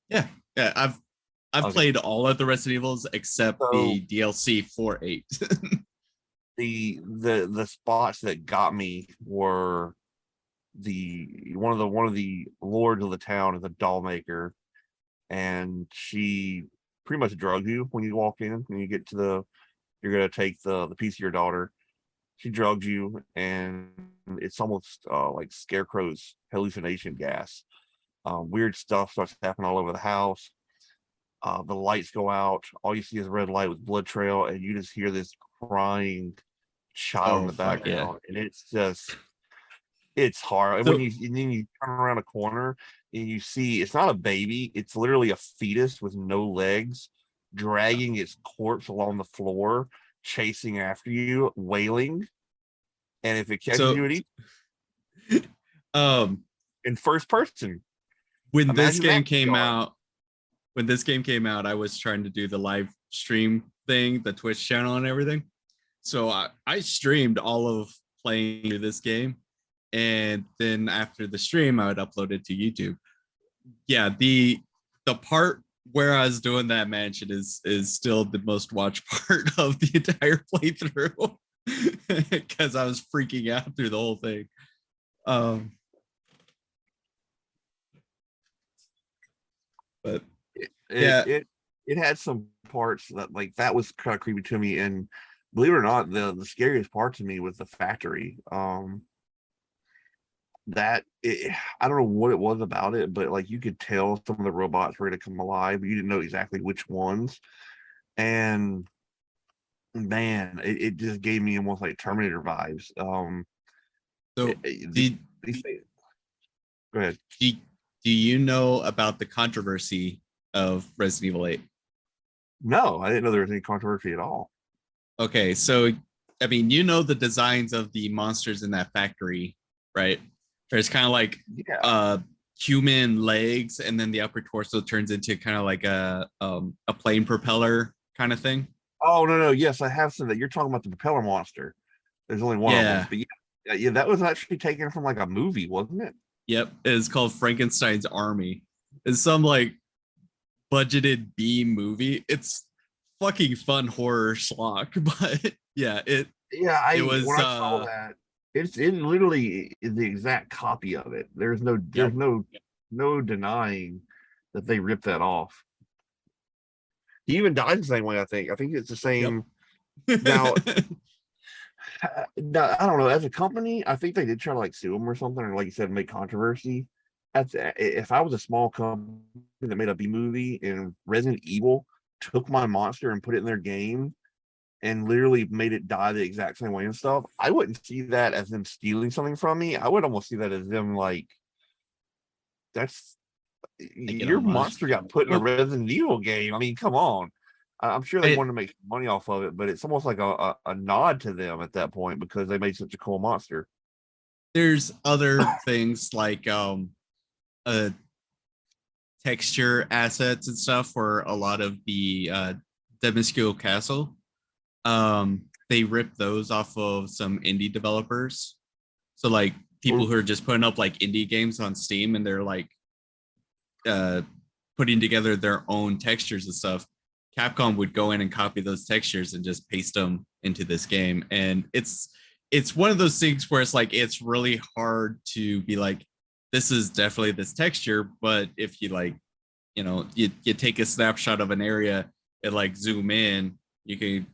Yeah. Yeah. I've Okay. played all of the Resident Evils except So the DLC for 8. the spots that got me were one of the lords of the town is a doll maker, and she pretty much drugs you when you walk in, and you get to you're gonna take the piece of your daughter. She drugs you, and it's almost like Scarecrow's hallucination gas. Weird stuff starts happening all over the house. The lights go out. All you see is a red light with blood trail, and you just hear this crying child in Oh the fuck yeah. background, and it's hard. And So then you turn around a corner and you see it's not a baby; it's literally a fetus with no legs, dragging its corpse along the floor, chasing after you, wailing. And if it catches so you, it eats um in first person. when this Imagine game that. came out, I was trying to do the live stream thing, the Twitch channel and everything. So I streamed all of playing through this game. And then after the stream, I would upload it to YouTube. Yeah, the part where I was doing that mansion is still the most watched part of the entire playthrough. Because I was freaking out through the whole thing. Um but It yeah, it it had some parts that like that was kind of creepy to me, and believe it or not, the scariest part to me was the factory. I don't know what it was about it, but like you could tell some of the robots were going to come alive, but you didn't know exactly which ones. And man, it just gave me almost like Terminator vibes. so It, it- these, did these things. Go ahead. do, do you know about the controversy of Resident Evil 8? No, I didn't know there was any controversy at all. Okay, so I mean, you know the designs of the monsters in that factory, right? There's kind of like Yeah. human legs, and then the upper torso turns into kind of like a plane propeller kind of thing. Oh no. Yes, I have seen that. You're talking about the propeller monster. There's only one of them, Yeah. but yeah, that was actually taken from like a movie, wasn't it? Yep. It's called Frankenstein's Army. It's some like budgeted B movie. It's fucking fun horror schlock, but yeah, Yeah, it I was when I saw that, it literally is the exact copy of it. yep. No denying that they ripped that off. He even dies the same way. I think it's the Yep. same. Now, now I don't know. As a company, I think they did try to like sue him or something, or like you said, make controversy. If I was a small company that made a B movie and Resident Evil took my monster and put it in their game and literally made it die the exact same way and stuff, I wouldn't see that as them stealing something from me. I would almost see that as them like, that's Like an your homage. monster got put in a Well, Resident Evil game. I mean, come on. I'm sure they I, wanted to make money off of it, but it's almost like a nod to them at that point because they made such a cool monster. there's other things like uh texture assets and stuff for a lot of the Demiskill Castle. They ripped those off of some indie developers. So like people who are just putting up like indie games on Steam, and they're like uh putting together their own textures and stuff. Capcom would go in and copy those textures and just paste them into this game. And it's one of those things where it's like it's really hard to be like, this is definitely this texture, but if you like, you take a snapshot of an area and like zoom in, you can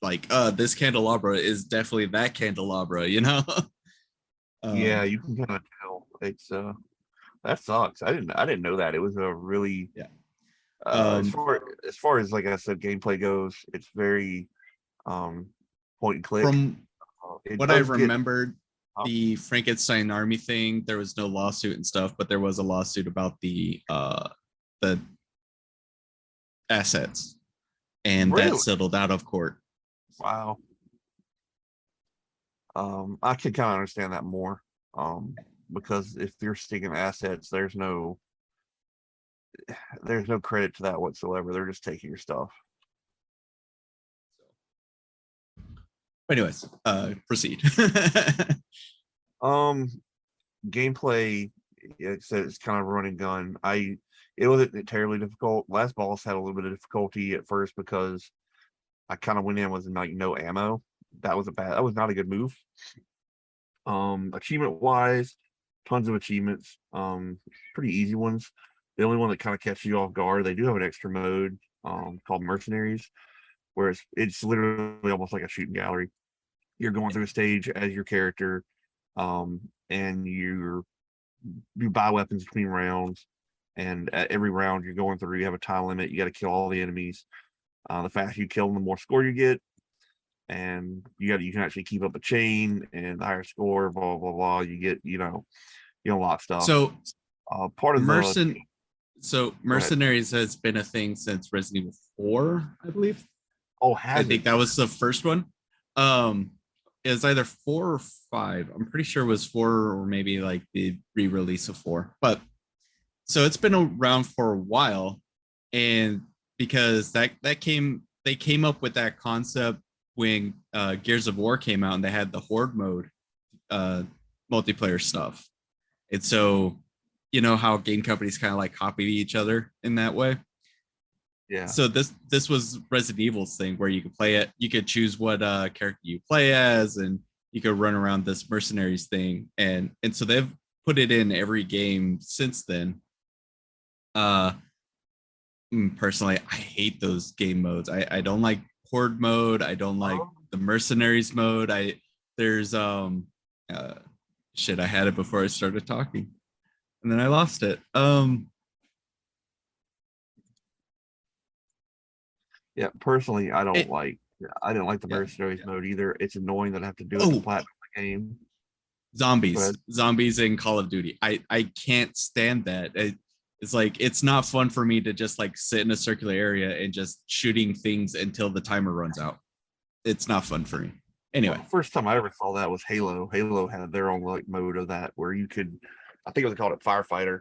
like, this candelabra is definitely that candelabra, Yeah, um you can kind of tell. It's that sucks. I didn't know that. It was a really yeah. as um far as like I said, gameplay goes, it's very point and click. From It what I does get remembered, the Frankenstein army thing, there was no lawsuit and stuff, but there was a lawsuit about the assets, and that really settled out of court. wow. I can kind of understand that more. Because if you're sticking assets, there's no credit to that whatsoever. They're just taking your stuff. But anyways, proceed. Gameplay, it's kind of run and gun. It wasn't terribly difficult. Last boss had a little bit of difficulty at first because I kind of went in with like no ammo. That was not a good move. Achievement wise, tons of achievements. Pretty easy ones. The only one that kind of catches you off guard, they do have an extra mode called Mercenaries, where it's literally almost like a shooting gallery. You're going through a stage as your character, and you buy weapons between rounds, and at every round you're going through, you have a time limit. You got to kill all the enemies. The faster you kill them, the more score you get, and you can actually keep up a chain, and the higher score, blah blah blah. You get you unlock stuff. So part of Mercenaries has been a thing since Resident Evil 4, I believe. I think that was the first one. It was either 4 or 5. I'm pretty sure it was 4, or maybe like the re-release of 4. But so it's been around for a while, and because they came up with that concept when Gears of War came out, and they had the Horde mode multiplayer stuff. And so, you know how game companies kind of like copy each other in that way. Yeah. So this was Resident Evil's thing, where you could play it. You could choose what character you play as, and you could run around this Mercenaries thing. And so they've put it in every game since then. Personally, I hate those game modes. I don't like Horde mode. I don't like the Mercenaries mode. There's shit, I had it before I started talking, and then I lost it. Yeah, personally, I didn't like the Mercenaries mode either. It's annoying that I have to do it to platinum the game. Zombies in Call of Duty. I can't stand that. It's like, it's not fun for me to just like sit in a circular area and just shooting things until the timer runs out. It's not fun for me. Anyway, first time I ever saw that was Halo. Halo had their own like mode of that where you could, I think they called it Firefighter.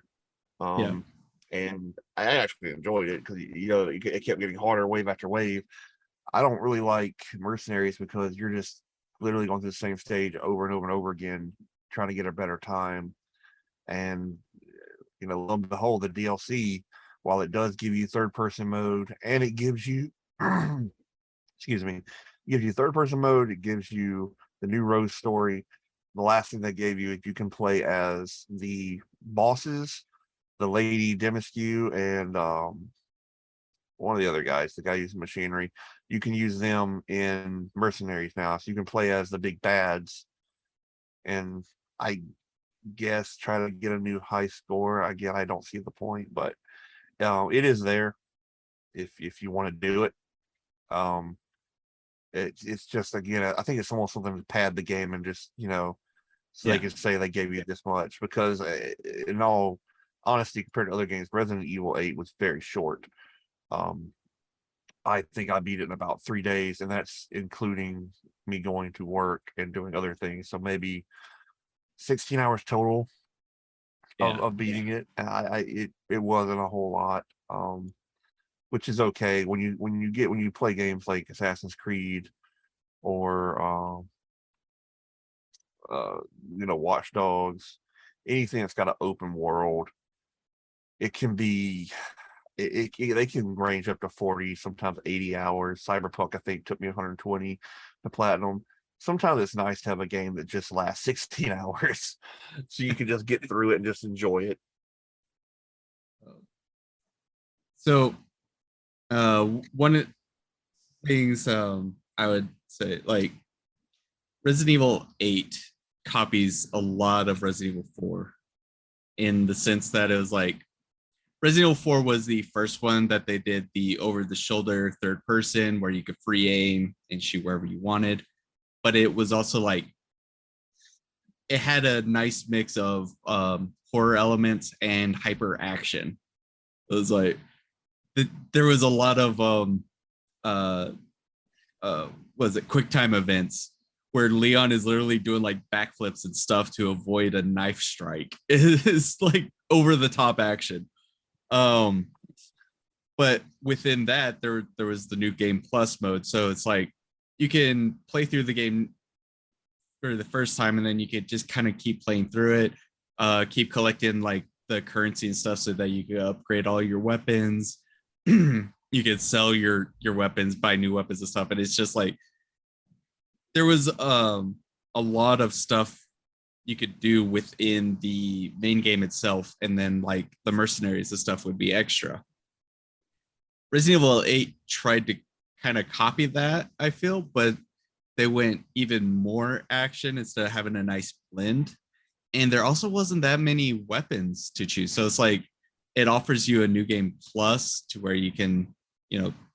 And I actually enjoyed it because it kept getting harder wave after wave. I don't really like Mercenaries because you're just literally going through the same stage over and over and over again, trying to get a better time. And lo and behold, the DLC, while it does give you third person mode, and it gives you excuse me, gives you third person mode, it gives you the new Rose story. The last thing they gave you is you can play as the bosses, the Lady Demiscu, and one of the other guys, the guy using machinery. You can use them in Mercenaries now, so you can play as the big bads, and I guess try to get a new high score. Again, I don't see the point, but it is there if you want to do it. It's just, again, I think it's almost something to pad the game and just so they can say they gave you this much, because in all honesty, compared to other games, Resident Evil 8 was very short. I think I beat it in about 3 days, and that's including me going to work and doing other things. So maybe 16 hours total of beating it. And it wasn't a whole lot, which is okay when you play games like Assassin's Creed or Watch Dogs, anything that's got an open world. It can be they can range up to 40, sometimes 80 hours. Cyberpunk, I think, took me 120 to platinum. Sometimes it's nice to have a game that just lasts 16 hours so you can just get through it and just enjoy it. So one of the things I would say, like, Resident Evil 8 copies a lot of Resident Evil 4 in the sense that it was like, Resident Evil 4 was the first one that they did the over the shoulder third person where you could free aim and shoot wherever you wanted. But it was also like it had a nice mix of horror elements and hyper action. It was like there was a lot of uh was it quick time events where Leon is literally doing like backflips and stuff to avoid a knife strike. It's like over the top action. Um, but within that, there was the new game plus mode, so it's like you can play through the game for the first time, and then you could just kind of keep playing through it, keep collecting like the currency and stuff, so that you could upgrade all your weapons. You could sell your weapons, buy new weapons and stuff, and it's just like there was a lot of stuff you could do within the main game itself, and then like the mercenaries and stuff would be extra. Resident Evil 8 tried to kind of copy that, I feel, but they went even more action instead of having a nice blend. And there also wasn't that many weapons to choose. So it's like it offers you a new game plus to where you can,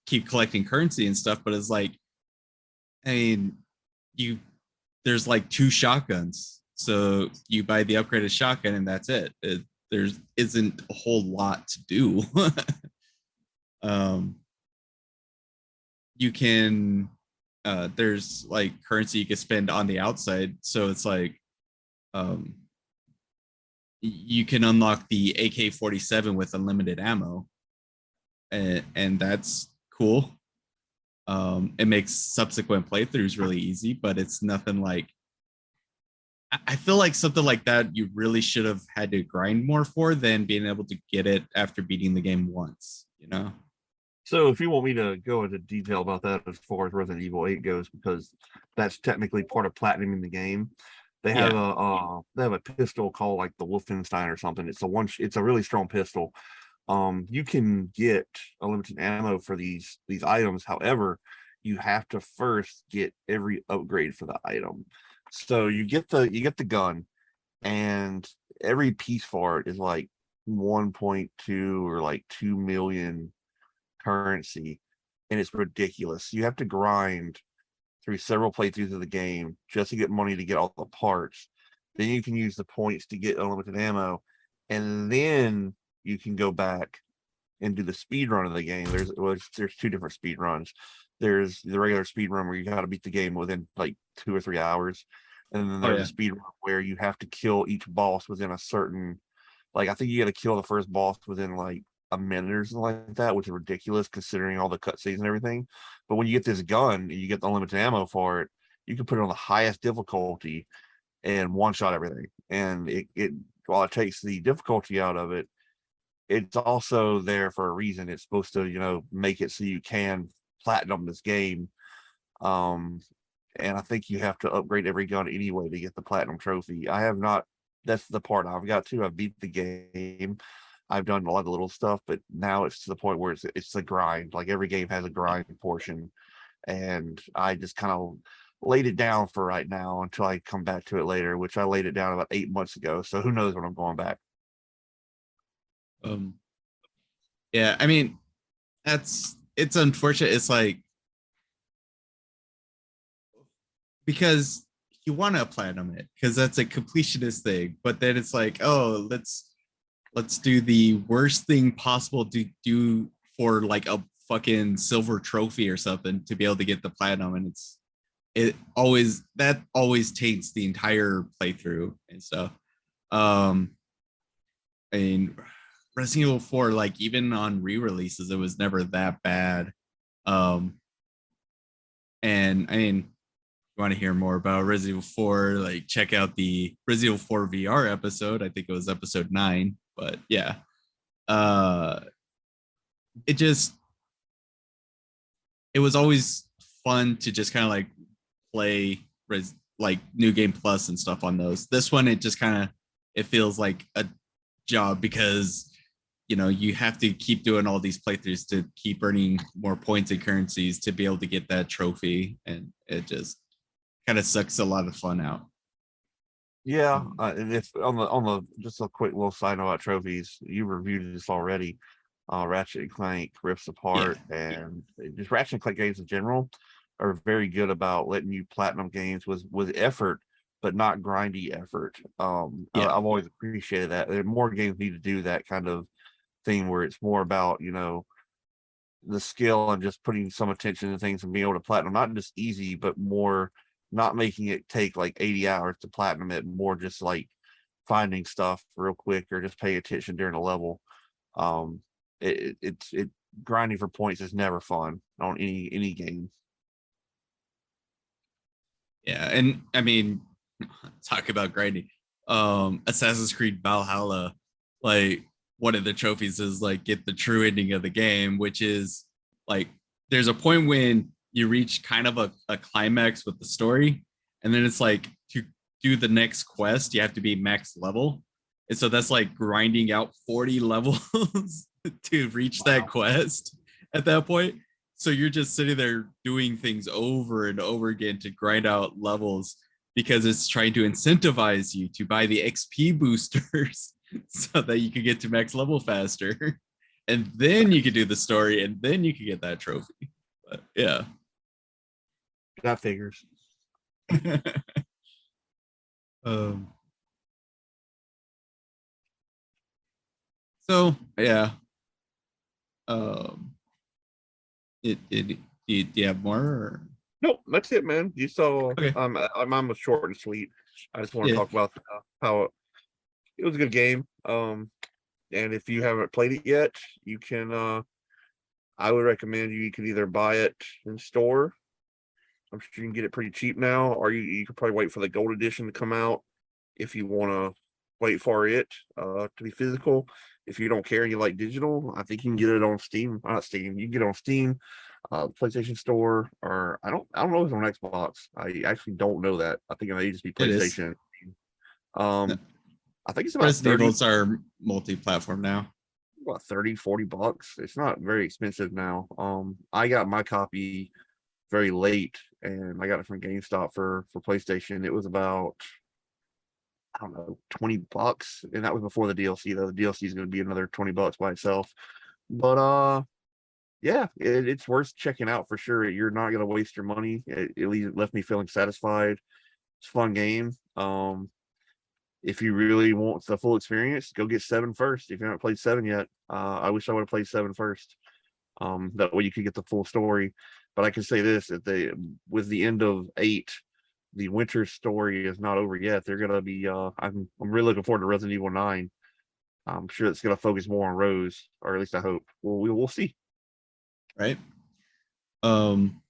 keep collecting currency and stuff, but it's like, I mean, there's like 2 shotguns. So you buy the upgraded shotgun and that's it. There isn't a whole lot to do. You can there's like currency you can spend on the outside, so it's like you can unlock the AK-47 with unlimited ammo, and that's cool. It makes subsequent playthroughs really easy, but it's nothing like I feel like something like that you really should have had to grind more for than being able to get it after beating the game once. So if you want me to go into detail about that as far as Resident Evil 8 goes, because that's technically part of platinum in the game, they have a pistol called like the Wolfenstein or something. It's a really strong pistol. You can get unlimited ammo for these items. However, you have to first get every upgrade for the item. So you get the gun, and every piece for it is like 1.2 or like 2 million currency, and it's ridiculous. You have to grind through several playthroughs of the game just to get money to get all the parts. Then you can use the points to get unlimited ammo, and then you can go back and do the speed run of the game. There's 2 different speed runs. There's the regular speed run where you got to beat the game within like 2 or 3 hours, and then there's a speed run where you have to kill each boss within a certain, like I think you got to kill the first boss within like a minute or something like that, which is ridiculous considering all the cutscenes and everything. But when you get this gun and you get the unlimited ammo for it, you can put it on the highest difficulty and one shot everything. And it while it takes the difficulty out of it, it's also there for a reason. It's supposed to, make it so you can platinum this game. And I think you have to upgrade every gun anyway to get the platinum trophy. I have not. That's the part I've got to. I've beat the game. I've done a lot of little stuff, but now it's to the point where it's a grind. Like every game has a grind portion, and I just kind of laid it down for right now until I come back to it later, which I laid it down about 8 months ago. So who knows when I'm going back. Yeah, I mean, it's unfortunate. It's like because you want to platinum it because that's a completionist thing, but then it's like, oh, let's do the worst thing possible to do for like a fucking silver trophy or something to be able to get the platinum, and it always taints the entire playthrough and stuff. I mean, Resident Evil 4, like even on re-releases, it was never that bad. And I mean, you want to hear more about Resident Evil 4, like check out the Resident Evil 4 VR episode. I think it was episode 9, but yeah. It was always fun to just kind of like play like new game plus and stuff on those. This one, it just kind of it feels like a job because you have to keep doing all these playthroughs to keep earning more points and currencies to be able to get that trophy, and it just kind of sucks a lot of fun out. Yeah, and if on the just a quick little side note about trophies, you reviewed this already. Ratchet and Clank rips Yeah, apart, and just Ratchet and Clank games in general are very good about letting you platinum games with effort, but not grindy effort. yeah, I've always appreciated that. And more games need to do that kind of thing where it's more about the skill and just putting some attention to things and being able to platinum, not just easy, but more not making it take like 80 hours to platinum it, more just like finding stuff real quick or just pay attention during a level. Um, it's grinding for points is never fun on any game. yeah. And I mean, talk about grinding. Assassin's Creed Valhalla, like one of the trophies is like get the true ending of the game, which is like there's a point when you reach kind of a climax with the story, and then it's like to do the next quest, you have to be max level. And so that's like grinding out 40 levels to reach that Wow. quest at that point. So you're just sitting there doing things over and over again to grind out levels because it's trying to incentivize you to buy the XP boosters so that you can get to max level faster. And then you can do the story and then you can get that trophy. But yeah. That figures. um, so yeah. Um, do you have more? Or? Nope, that's it, man. You saw Okay. mine was short and sweet. I just want to Yeah. talk about how it was a good game. And if you haven't played it yet, you can I would recommend you can either buy it in store. I'm sure you can get it pretty cheap now, or you could probably wait for the gold edition to come out if you want to wait for it to be physical. If you don't care and you like digital, I think you can get it on Steam. Not Steam, you can get it on Steam, PlayStation Store, or I don't know if it's on Xbox. I actually don't know that. I think it may just be It is. PlayStation. Um, I think it's about Resident 30, Evils are multi-platform now. about 30, $40. It's not very expensive now. I got my copy very late and I got it from GameStop for PlayStation. It was about, I don't know, $20. And that was before the DLC, though. The DLC is going to be another $20 by itself. But yeah, it's worth checking out for sure. You're not going to waste your money. At least it left me feeling satisfied. It's a fun game. If you really want the full experience, go get 7 first. If you haven't played 7 yet, I wish I would have played 7 first. That way you could get the full story. But I can say this: that with the end of 8, the winter story is not over yet. They're gonna be. I'm really looking forward to Resident Evil 9. I'm sure it's gonna focus more on Rose, or at least I hope. We'll see. Right. Um,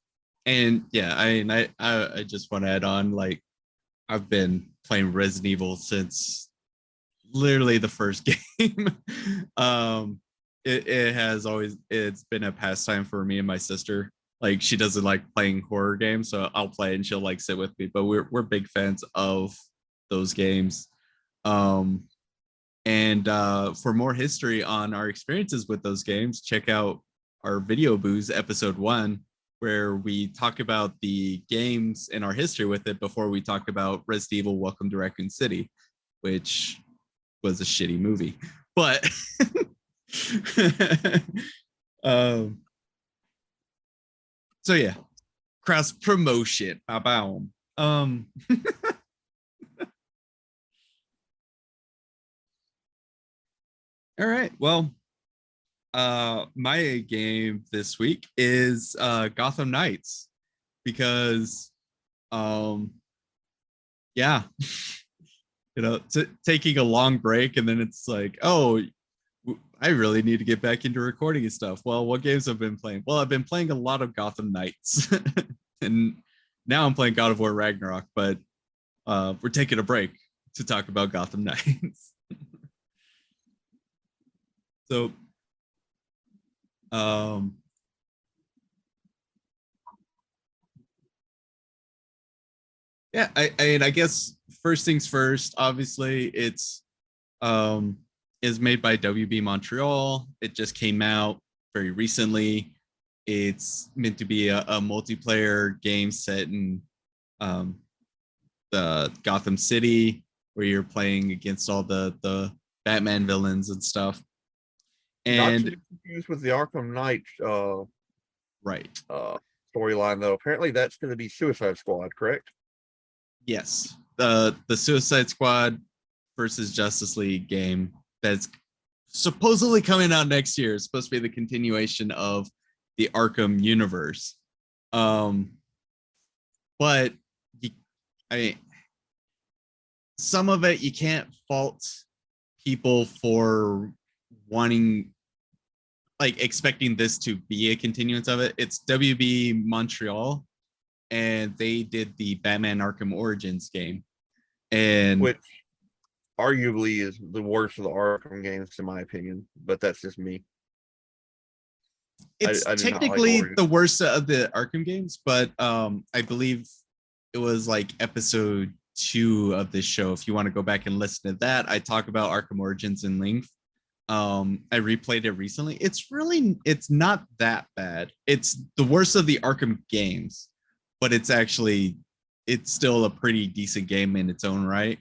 and yeah, I just want to add on, like, I've been playing Resident Evil since literally the first game. It has always it's been a pastime for me and my sister. Like she doesn't like playing horror games, so I'll play and she'll like sit with me. But we're big fans of those games. Um, and for more history on our experiences with those games, check out our Video Booze episode 1, where we talk about the games and our history with it before we talk about Resident Evil Welcome to Raccoon City, which was a shitty movie. But um, so yeah, cross promotion. Bow. All right. Well, my game this week is Gotham Knights because um yeah, taking a long break and then it's like, oh, I really need to get back into recording and stuff. Well, what games have I been playing? Well, I've been playing a lot of Gotham Knights and now I'm playing God of War Ragnarok, but we're taking a break to talk about Gotham Knights. So um yeah, I mean, I guess first things first, obviously it's um is made by WB Montreal. It just came out very recently. It's meant to be a multiplayer game set in um the Gotham City, where you're playing against all the Batman villains and stuff. Not to And be confused with the Arkham Knights right. storyline, though. Apparently, that's going to be Suicide Squad, correct? Yes. The Suicide Squad versus Justice League game that's supposedly coming out next year is supposed to be the continuation of the Arkham universe. But you, I some of it you can't fault people for wanting, like, expecting this to be a continuance of it. It's WB Montreal, and they did the Batman Arkham Origins game, and Which arguably is the worst of the Arkham games, in my opinion. But that's just me. it's I did not like technically Origins. the worst of the Arkham games, but I believe it was like episode 2 of this show. If you want to go back and listen to that, I talk about Arkham Origins in length. I replayed it recently. It's not that bad. It's the worst of the Arkham games, but it's still a pretty decent game in its own right.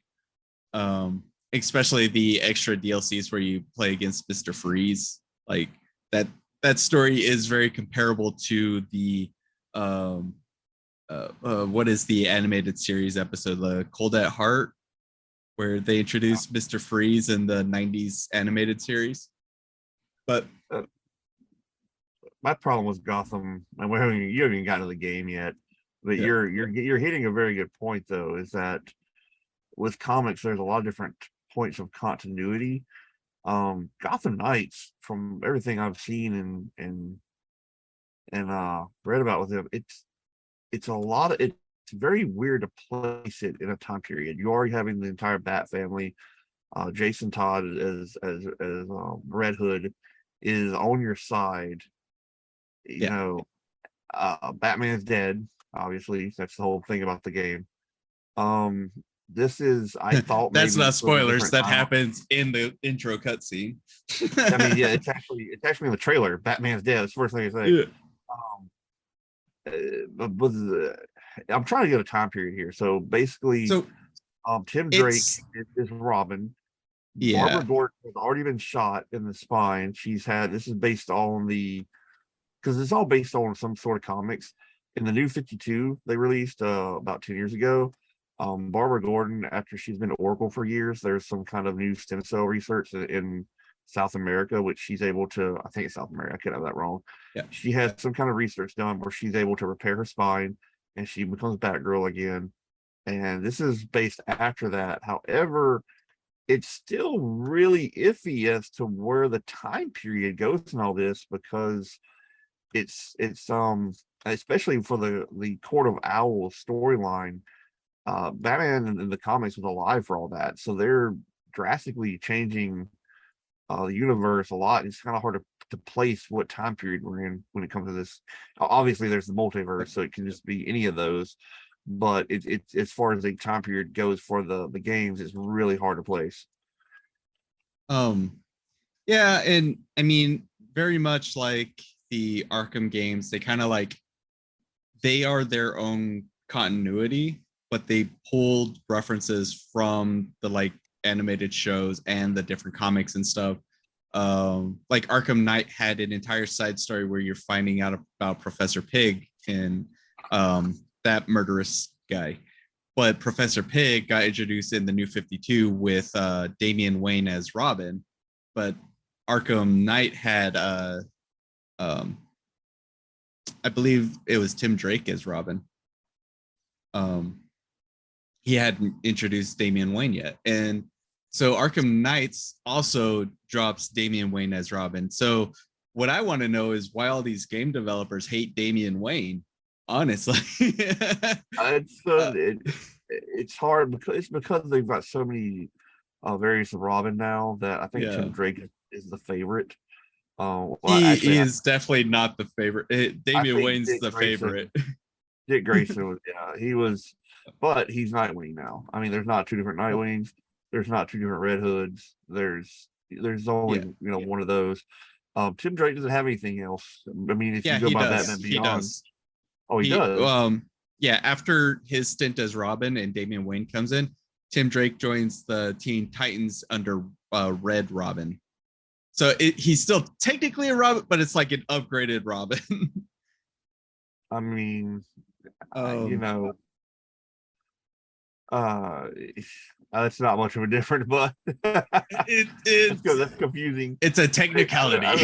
Especially the extra DLCs where you play against Mr. Freeze. Like that story is very comparable to the what is the animated series episode, the Cold at Heart, where they introduced Mr. Freeze in the 90s animated series. But My problem with Gotham, and you haven't even gotten to the game yet, but Yeah. you're hitting a very good point, though, is that with comics, there's a lot of different points of continuity. Gotham Knights, from everything I've seen and read about with them, it's a lot of it's very weird to place it in a time period. You already having the entire Bat family. Jason Todd as Red Hood is on your side. You know, Batman's dead. Obviously, that's the whole thing about the game. This is, I thought, that's maybe not spoilers. That time. happens in the intro cutscene. I mean, yeah, it's actually in the trailer. Batman's dead. That's the first thing I say. Yeah. I'm trying to get a time period here. So basically, Tim Drake is Robin. Yeah. Barbara Gordon has already been shot in the spine. This is based on because it's all based on some sort of comics. In the New 52 they released about 2 years ago, Barbara Gordon, after she's been at Oracle for years, there's some kind of new stem cell research in South America, which she's able to, I think it's South America, I could have that wrong. Yeah. She has some kind of research done where she's able to repair her spine and she becomes Batgirl again. And this is based after that. However, it's still really iffy as to where the time period goes in all this, because it's especially for the Court of Owls storyline, Batman in the comics was alive for all that, so they're drastically changing the universe a lot. It's kind of hard to place what time period we're in when it comes to this. Obviously, there's the multiverse, so it can just be any of those. But it's as far as the time period goes for the games, it's really hard to place. Yeah, and I mean, very much like the Arkham games, they are their own continuity, but they pulled references from the animated shows and the different comics and stuff. Like Arkham Knight had an entire side story where you're finding out about Professor Pig and that murderous guy. But Professor Pig got introduced in the New 52 with Damian Wayne as Robin. But Arkham Knight had I believe it was Tim Drake as Robin. He hadn't introduced Damian Wayne yet. And so Arkham Knights also drops Damian Wayne as Robin. So what I want to know is why all these game developers hate Damian Wayne, honestly. It's hard because they've got so many variants of Robin now that I think Tim Drake is the favorite. He is definitely not the favorite. Damian Wayne's Dick the Grayson, favorite. Dick Grayson was, he was, but he's Nightwing now. I mean, there's not two different Nightwings. There's not two different Red Hoods. There's only one of those. Tim Drake doesn't have anything else. I mean, if you go by Batman Beyond, he does. Yeah, after his stint as Robin and Damian Wayne comes in, Tim Drake joins the Teen Titans under Red Robin. So he's still technically a Robin, but it's like an upgraded Robin. I mean, you um, know, uh, it's not much of a difference, but that's confusing. it's a technicality. I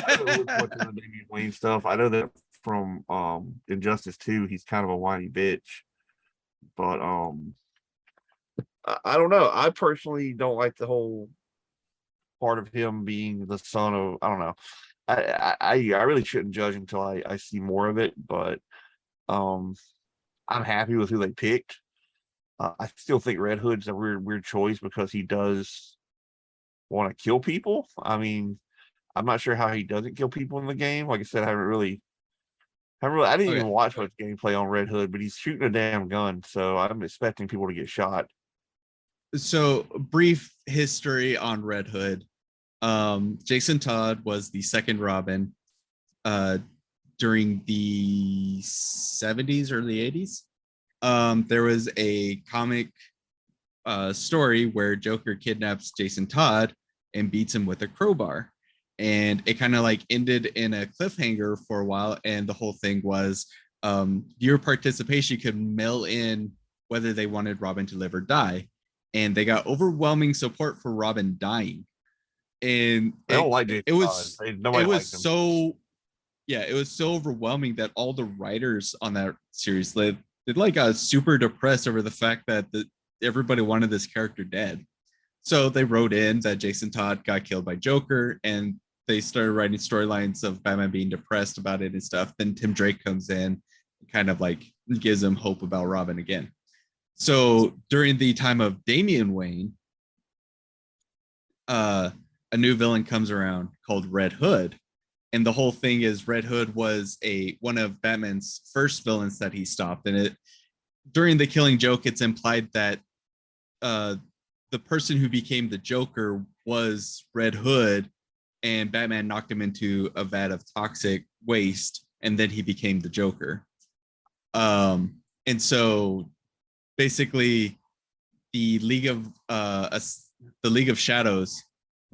haven't looked much of the Damian Wayne stuff. I know that from Injustice 2, he's kind of a whiny bitch. But I don't know. I personally don't like the whole part of him being the son of, I don't know. I really shouldn't judge until I see more of it, but I'm happy with who they picked. I still think Red Hood's a weird choice because he does want to kill people. I mean, I'm not sure how he doesn't kill people in the game. Like I said, I didn't even watch much gameplay on Red Hood, but he's shooting a damn gun, so I'm expecting people to get shot. So, brief history on Red Hood. Jason Todd was the second Robin during the 70s, early 80s. There was a comic story where Joker kidnaps Jason Todd and beats him with a crowbar. And it kind of like ended in a cliffhanger for a while. And the whole thing was viewer participation could mail in whether they wanted Robin to live or die. And they got overwhelming support for Robin dying. And I don't like Jason it was nobody likes him. So yeah, it was so overwhelming that all the writers on that series they like got super depressed over the fact that everybody wanted this character dead. So they wrote in that Jason Todd got killed by Joker, and they started writing storylines of Batman being depressed about it and stuff. Then Tim Drake comes in and kind of like gives him hope about Robin again. So during the time of Damian Wayne, a new villain comes around called Red Hood. And the whole thing is Red Hood was one of Batman's first villains that he stopped. And during the Killing Joke, it's implied that the person who became the Joker was Red Hood, and Batman knocked him into a vat of toxic waste, and then he became the Joker. And so basically the League of Shadows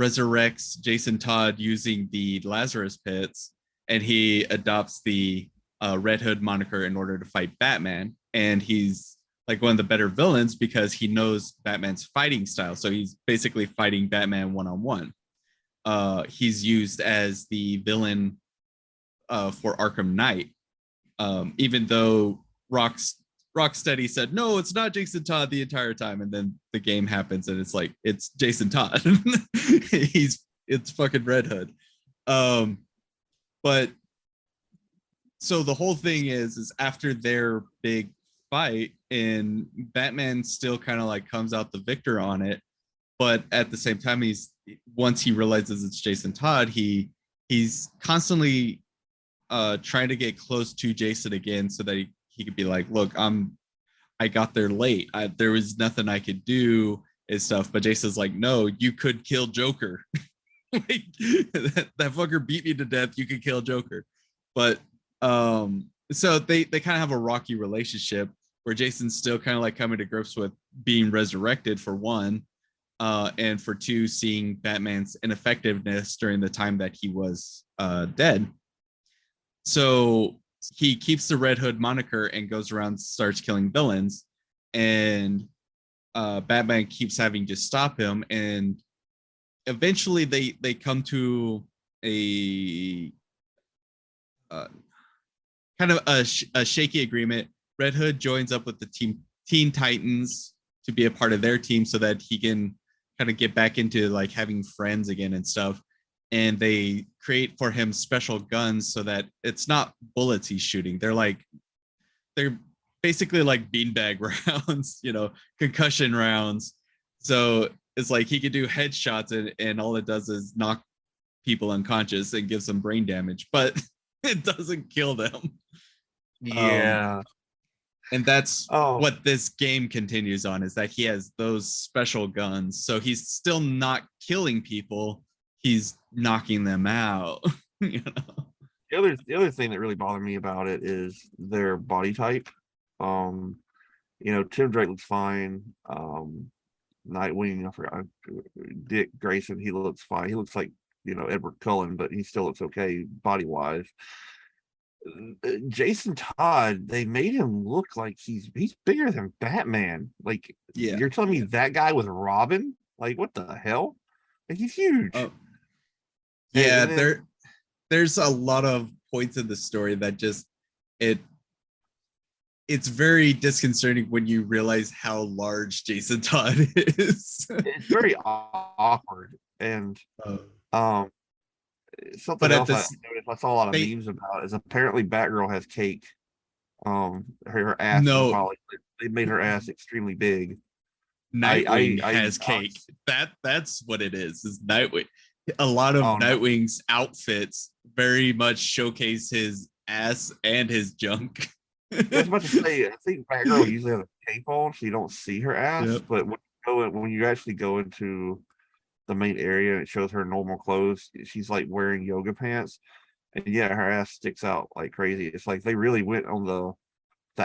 resurrects Jason Todd using the Lazarus Pits, and he adopts the Red Hood moniker in order to fight Batman. And he's like one of the better villains because he knows Batman's fighting style. So he's basically fighting Batman one-on-one. He's used as the villain for Arkham Knight, even though Rocksteady said, no, it's not Jason Todd the entire time. And then the game happens and it's like, it's Jason Todd. It's fucking Red Hood. But so the whole thing is after their big fight, and Batman still kind of like comes out the victor on it. But at the same time, once he realizes it's Jason Todd, he's constantly trying to get close to Jason again so that he could be like, look, I got there late. There was nothing I could do and stuff. But Jason's like, no, you could kill Joker. Like, that fucker beat me to death. You could kill Joker. But so they kind of have a rocky relationship where Jason's still kind of like coming to grips with being resurrected for one, and for two, seeing Batman's ineffectiveness during the time that he was dead. So he keeps the Red Hood moniker and goes around, starts killing villains, and Batman keeps having to stop him. And eventually they come to a kind of a shaky agreement. Red Hood joins up with the Teen Titans to be a part of their team so that he can kind of get back into like having friends again and stuff. And they create for him special guns so that it's not bullets he's shooting. They're basically like beanbag rounds, concussion rounds. So it's like he could do headshots and all it does is knock people unconscious and give them brain damage, but it doesn't kill them. Yeah. And that's what this game continues on, is that he has those special guns. So he's still not killing people. He's knocking them out. The other thing that really bothered me about it is their body type. Tim Drake looks fine. Nightwing, I forgot, Dick Grayson, he looks fine. He looks like Edward Cullen, but he still looks okay body wise. Jason Todd, they made him look like he's bigger than Batman. Like, Yeah. you're telling me that guy was Robin? Like, what the hell? Like, he's huge. Yeah, And then, there's a lot of points in the story that just it it's very disconcerting when you realize how large Jason Todd is. it's very awkward. And um something But at else I this, noticed, I saw a lot of they memes about is apparently Batgirl has cake. Her ass is no probably, they made her ass extremely big. Nightwing I has cake. That's what it is Nightwing. A lot of oh no, Nightwing's outfits very much showcase his ass and his junk. I was about to say, I think Batgirl usually has a cape on, so you don't see her ass. Yep. But when you actually go into the main area and it shows her normal clothes, she's like wearing yoga pants, and yeah, her ass sticks out like crazy. It's like they really went on the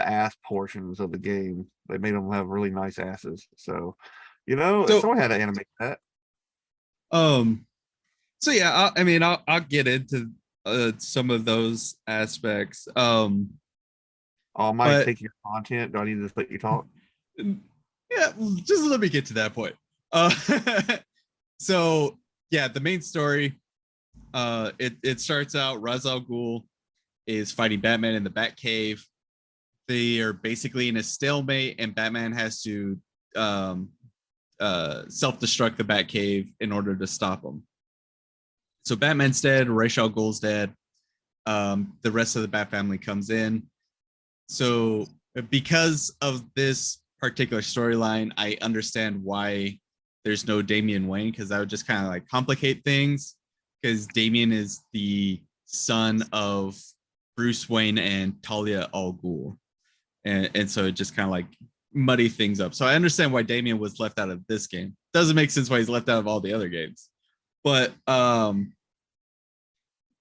ass portions of the game. They made them have really nice asses. So, So someone had to animate that. um so yeah, I mean I'll get into some of those aspects. Oh, am I But taking your content? Do I need to just let you talk? yeah, just let me get to that point. Uh, so yeah, the main story, it starts out Ra's al Ghul is fighting Batman in the Batcave. They are basically in a stalemate, and Batman has to self-destruct the Batcave in order to stop them. So Batman's dead, Ra's al Ghul's dead. The rest of the Bat family comes in. So because of this particular storyline, I understand why there's no Damian Wayne, because that would just kind of like complicate things, because Damian is the son of Bruce Wayne and Talia al Ghul. And so it just kind of like muddy things up. So I understand why Damian was left out of this game. Doesn't make sense why he's left out of all the other games. But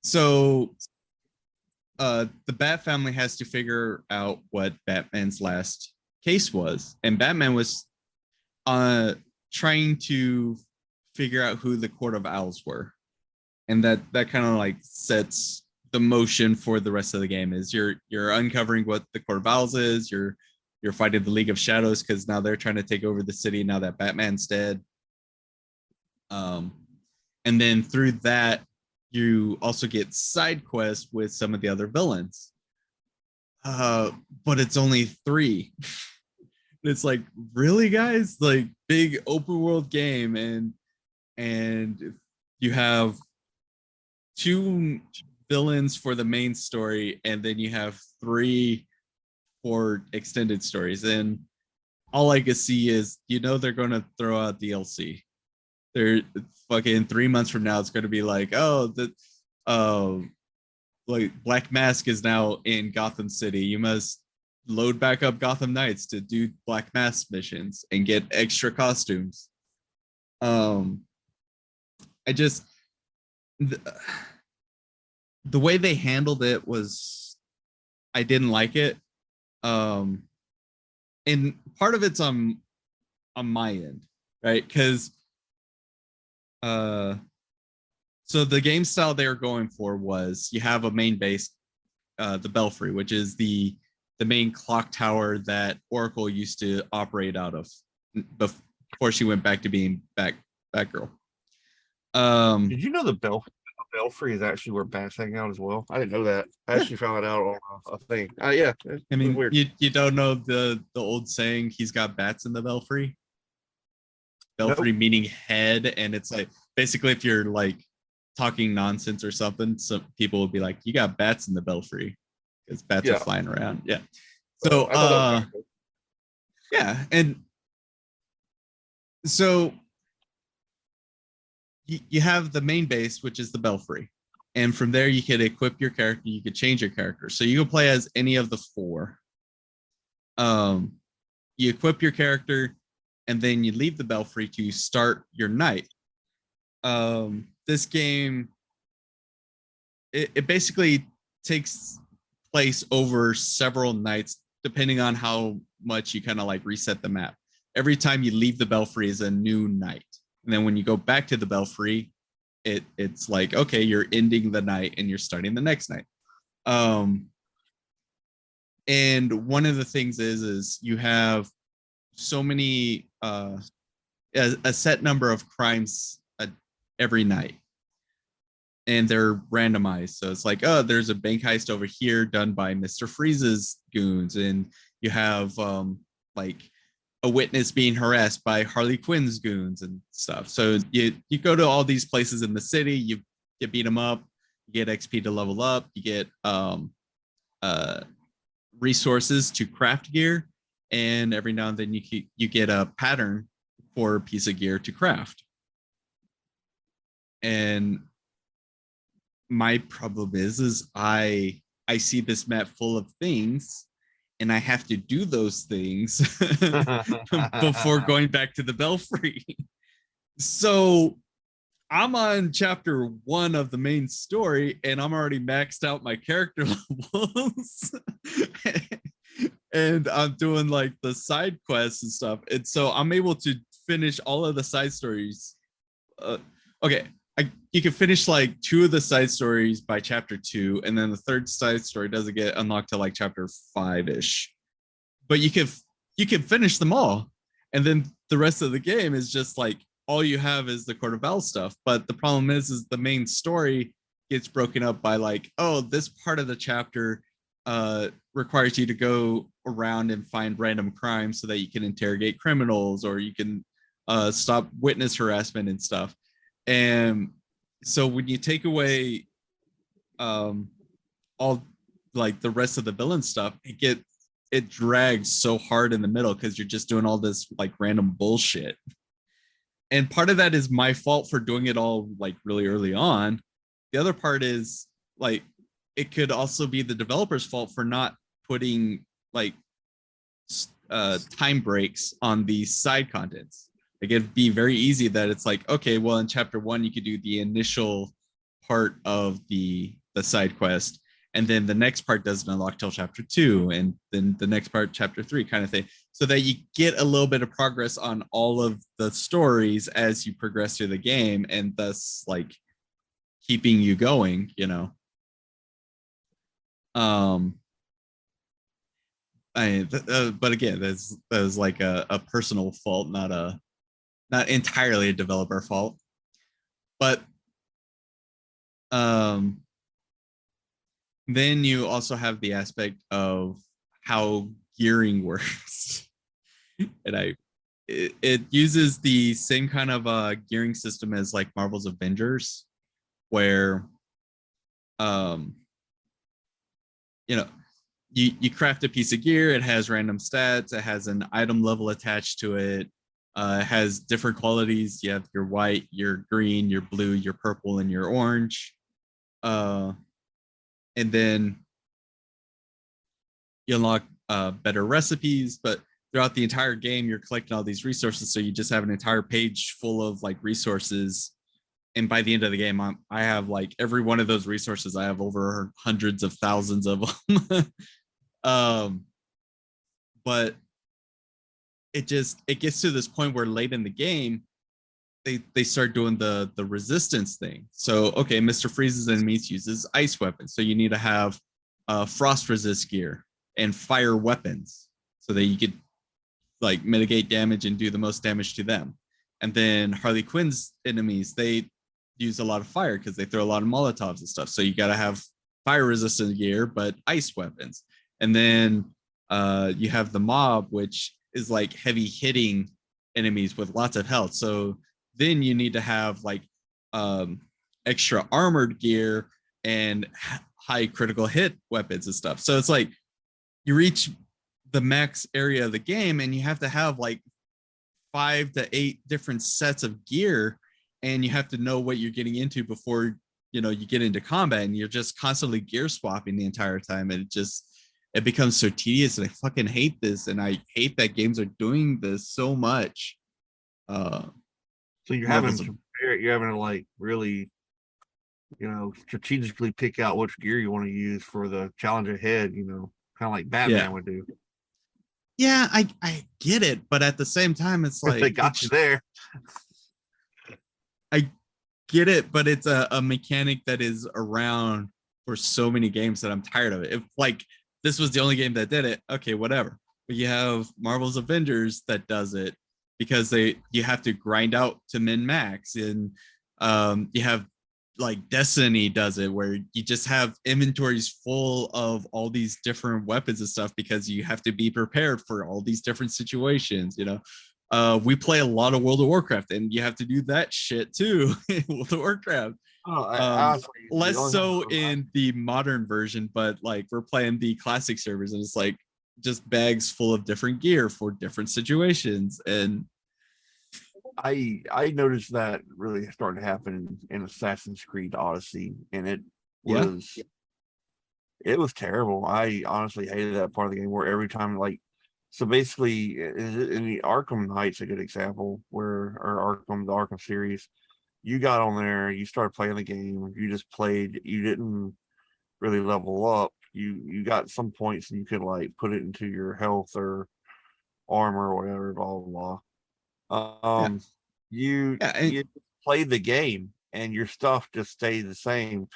so the Bat family has to figure out what Batman's last case was, and Batman was trying to figure out who the Court of Owls were, and that kind of like sets the motion for the rest of the game. Is you're uncovering what the Court of Owls is. You're fighting the League of Shadows because now they're trying to take over the city now that Batman's dead. And then through that, you also get side quests with some of the other villains. But it's only 3. It's like, really, guys? Like, big open world game, and you have 2 villains for the main story, and then you have 3 for extended stories. And all I can see is, they're going to throw out DLC. They're fucking 3 months from now, it's going to be like, oh, like Black Mask is now in Gotham City. You must load back up Gotham Knights to do Black Mask missions and get extra costumes. I just the way they handled it was, I didn't like it. And part of it's on my end, right? Because so the game style they were going for was, you have a main base, the Belfry, which is the main clock tower that Oracle used to operate out of before she went back to being Batgirl. Did you know the Belfry is actually where bats hang out as well? I didn't know that. I actually found it out on a thing. Yeah, I mean, weird. you don't know the old saying, he's got bats in the Belfry? Belfry Nope. meaning head, and it's like, basically, if you're like talking nonsense or something, some people will be like, you got bats in the Belfry, because bats are flying around. Yeah. So I thought that was kind of cool. yeah, and so you have the main base, which is the Belfry, and from there you could equip your character. You could change your character, so you can play as any of the 4. You equip your character, and then you leave the Belfry to start your night. This game, it basically takes place over several nights, depending on how much you kind of like reset the map. Every time you leave the belfry is a new night, and then when you go back to the belfry, it's like, okay, you're ending the night and you're starting the next night. And one of the things is you have so many a set number of crimes every night, and they're randomized. So it's like, oh, there's a bank heist over here done by Mr. Freeze's goons, and you have like a witness being harassed by Harley Quinn's goons and stuff. So you go to all these places in the city, you beat them up, you get XP to level up, you get resources to craft gear, and every now and then you get a pattern for a piece of gear to craft. And my problem is I see this map full of things, and I have to do those things before going back to the belfry. So I'm on chapter 1 of the main story, and I'm already maxed out my character levels. And I'm doing like the side quests and stuff. And so I'm able to finish all of the side stories. Okay, you can finish like 2 of the side stories by chapter 2, and then the third side story doesn't get unlocked till like chapter 5-ish. But you can finish them all, and then the rest of the game is just like all you have is the Court of Owls stuff. But the problem is the main story gets broken up by like, oh, this part of the chapter requires you to go around and find random crimes so that you can interrogate criminals, or you can stop witness harassment and stuff. And so when you take away all like the rest of the villain stuff, it drags so hard in the middle because you're just doing all this like random bullshit. And part of that is my fault for doing it all like really early on. The other part is like it could also be the developer's fault for not putting like time breaks on the side contents. Like it'd be very easy that it's like, okay, well in chapter 1 you could do the initial part of the side quest, and then the next part doesn't unlock till chapter 2, and then the next part chapter 3 kind of thing, so that you get a little bit of progress on all of the stories as you progress through the game, and thus like keeping you going, you know. But again, that was like a personal fault, not entirely a developer fault. But then you also have the aspect of how gearing works. And it uses the same kind of gearing system as like Marvel's Avengers, where you know, you craft a piece of gear, it has random stats, it has an item level attached to it, it has different qualities. You have your white, your green, your blue, your purple, and your orange. And then you unlock better recipes, but throughout the entire game, you're collecting all these resources. So you just have an entire page full of like resources. And by the end of the game, I have like every one of those resources. I have over hundreds of thousands of them. But it gets to this point where late in the game, they start doing the resistance thing. So okay, Mr. Freeze's enemies uses ice weapons, so you need to have frost resist gear and fire weapons so that you could like mitigate damage and do the most damage to them. And then Harley Quinn's enemies, they use a lot of fire because they throw a lot of Molotovs and stuff. So you got to have fire resistant gear, but ice weapons. And then you have the mob, which is like heavy hitting enemies with lots of health. So then you need to have like extra armored gear and high critical hit weapons and stuff. So it's like you reach the max area of the game and you have to have like 5 to 8 different sets of gear, and you have to know what you're getting into before you get into combat, and you're just constantly gear swapping the entire time, and it becomes so tedious, and I fucking hate this, and I hate that games are doing this so much. So you're having to like really strategically pick out which gear you want to use for the challenge ahead, kind of like Batman would do. Yeah, I get it, but at the same time, it's They like got you there. I get it, but it's a mechanic that is around for so many games that I'm tired of it. If like this was the only game that did it, okay, whatever. But you have Marvel's Avengers that does it because you have to grind out to min max, and you have like Destiny does it where you just have inventories full of all these different weapons and stuff because you have to be prepared for all these different situations, you know. We play a lot of World of Warcraft, and you have to do that shit too in World of Warcraft. Oh, honestly, the Less only so time in the modern version, but like we're playing the classic servers, and it's like just bags full of different gear for different situations. And I noticed that really starting to happen in Assassin's Creed Odyssey, and yeah, was it was terrible. I honestly hated that part of the game where every time like so basically in the Arkham Knights a good example where or the Arkham series, you got on there, you started playing the game, you just played, you didn't really level up. You got some points and you could like put it into your health or armor or whatever, blah blah blah. yeah, You yeah, you played the game and your stuff just stayed the same.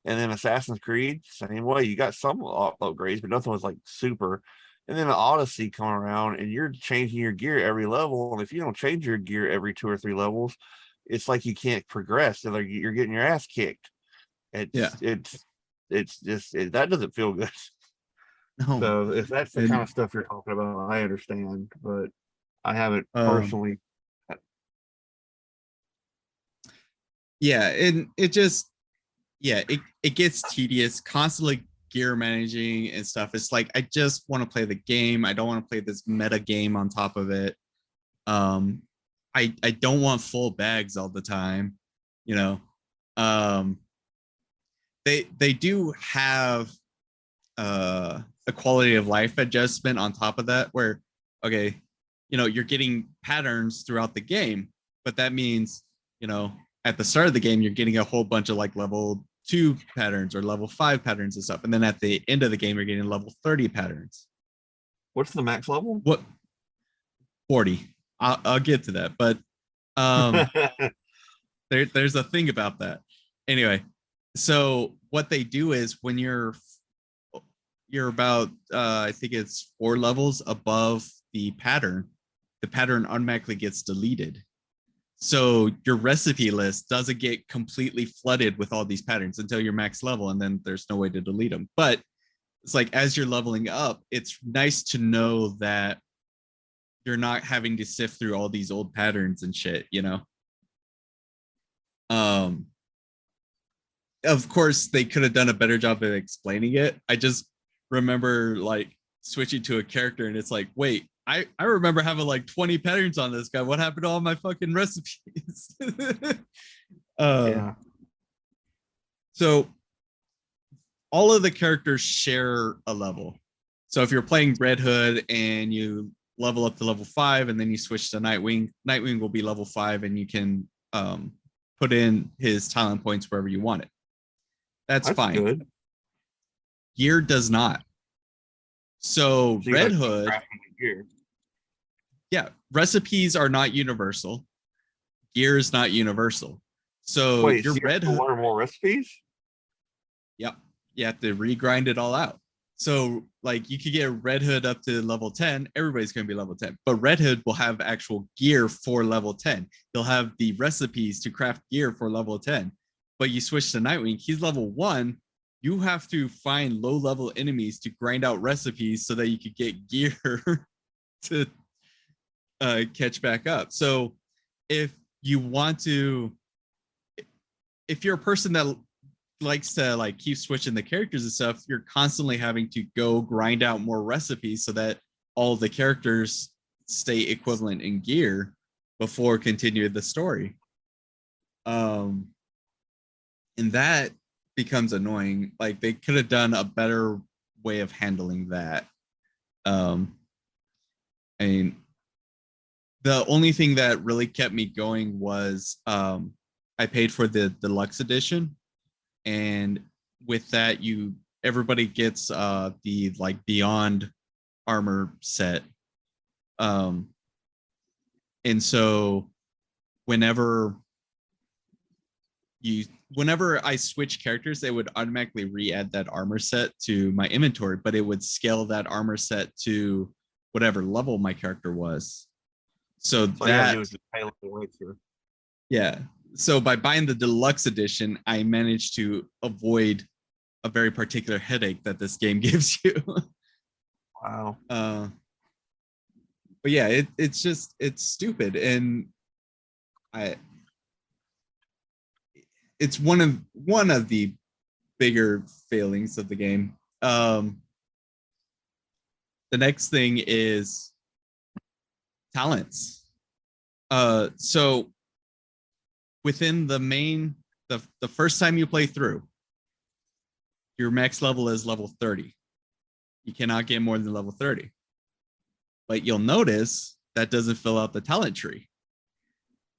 And then Assassin's Creed, same way. You got some upgrades, but nothing was like super. And then the Odyssey come around, and you're changing your gear every level. And if you don't change your gear every 2 or 3 levels, it's like you can't progress. So like you're getting your ass kicked. yeah. It's just that doesn't feel good. No, So if that's the kind and of stuff you're talking about, I understand, but I haven't um, personally. yeah, and it just yeah, it gets tedious constantly gear managing and stuff. It's like I just want to play the game. I don't want to play this meta game on top of it. Um, I don't want full bags all the time, you know. Um, they do have a quality of life adjustment on top of that where okay, you know, you're getting patterns throughout the game, but that means, you know, at the start of the game you're getting a whole bunch of like level 2 patterns or level 5 patterns and stuff, and then at the end of the game you're getting level 30 patterns. What's the max level? What? 40. I'll get to that, but um there's a thing about that. Anyway, so what they do is when you're about I think it's 4 levels above the pattern automatically gets deleted. So your recipe list doesn't get completely flooded with all these patterns until you're max level, and then there's no way to delete them. But it's like as you're leveling up, it's nice to know that you're not having to sift through all these old patterns and shit, you know. Um, of course, they could have done a better job of explaining it. I just remember like switching to a character, and it's like, wait, I remember having like 20 patterns on this guy. What happened to all my fucking recipes? Yeah. um, so all of the characters share a level. So if you're playing Red Hood and you level up to level 5 and then you switch to Nightwing, Nightwing will be level 5 and you can put in his talent points wherever you want it. That's That's fine. good. Gear does not. So So you Red got to keep Hood, crafting the gear. yeah, recipes are not universal. Gear is not universal. So Wait, your so you have Red to Hood, learn more recipes? yep, you have to regrind it all out. So like you could get Red Hood up to level 10, everybody's going to be level 10. But Red Hood will have actual gear for level 10. He'll have the recipes to craft gear for level 10. But you switch to Nightwing, he's level 1. You have to find low level enemies to grind out recipes so that you could get gear to catch back up. So if you want to, if you're a person that likes to like keep switching the characters and stuff, you're constantly having to go grind out more recipes so that all the characters stay equivalent in gear before continuing the story. Um, and that becomes annoying. Like they could have done a better way of handling that. Um, I mean, the only thing that really kept me going was I paid for the deluxe edition, and with that, you everybody gets the like beyond armor set, Um, and so whenever whenever I switch characters, they would automatically re-add that armor set to my inventory, but it would scale that armor set to whatever level my character was. So all you gotta do that, is just pay a little extra. yeah. So by buying the deluxe edition, I managed to avoid a very particular headache that this game gives you. Wow. But yeah, it's stupid, and I it's one of the bigger failings of the game. The next thing is talents. So within the first time you play through, your max level is level 30. You cannot get more than level 30. But you'll notice that doesn't fill out the talent tree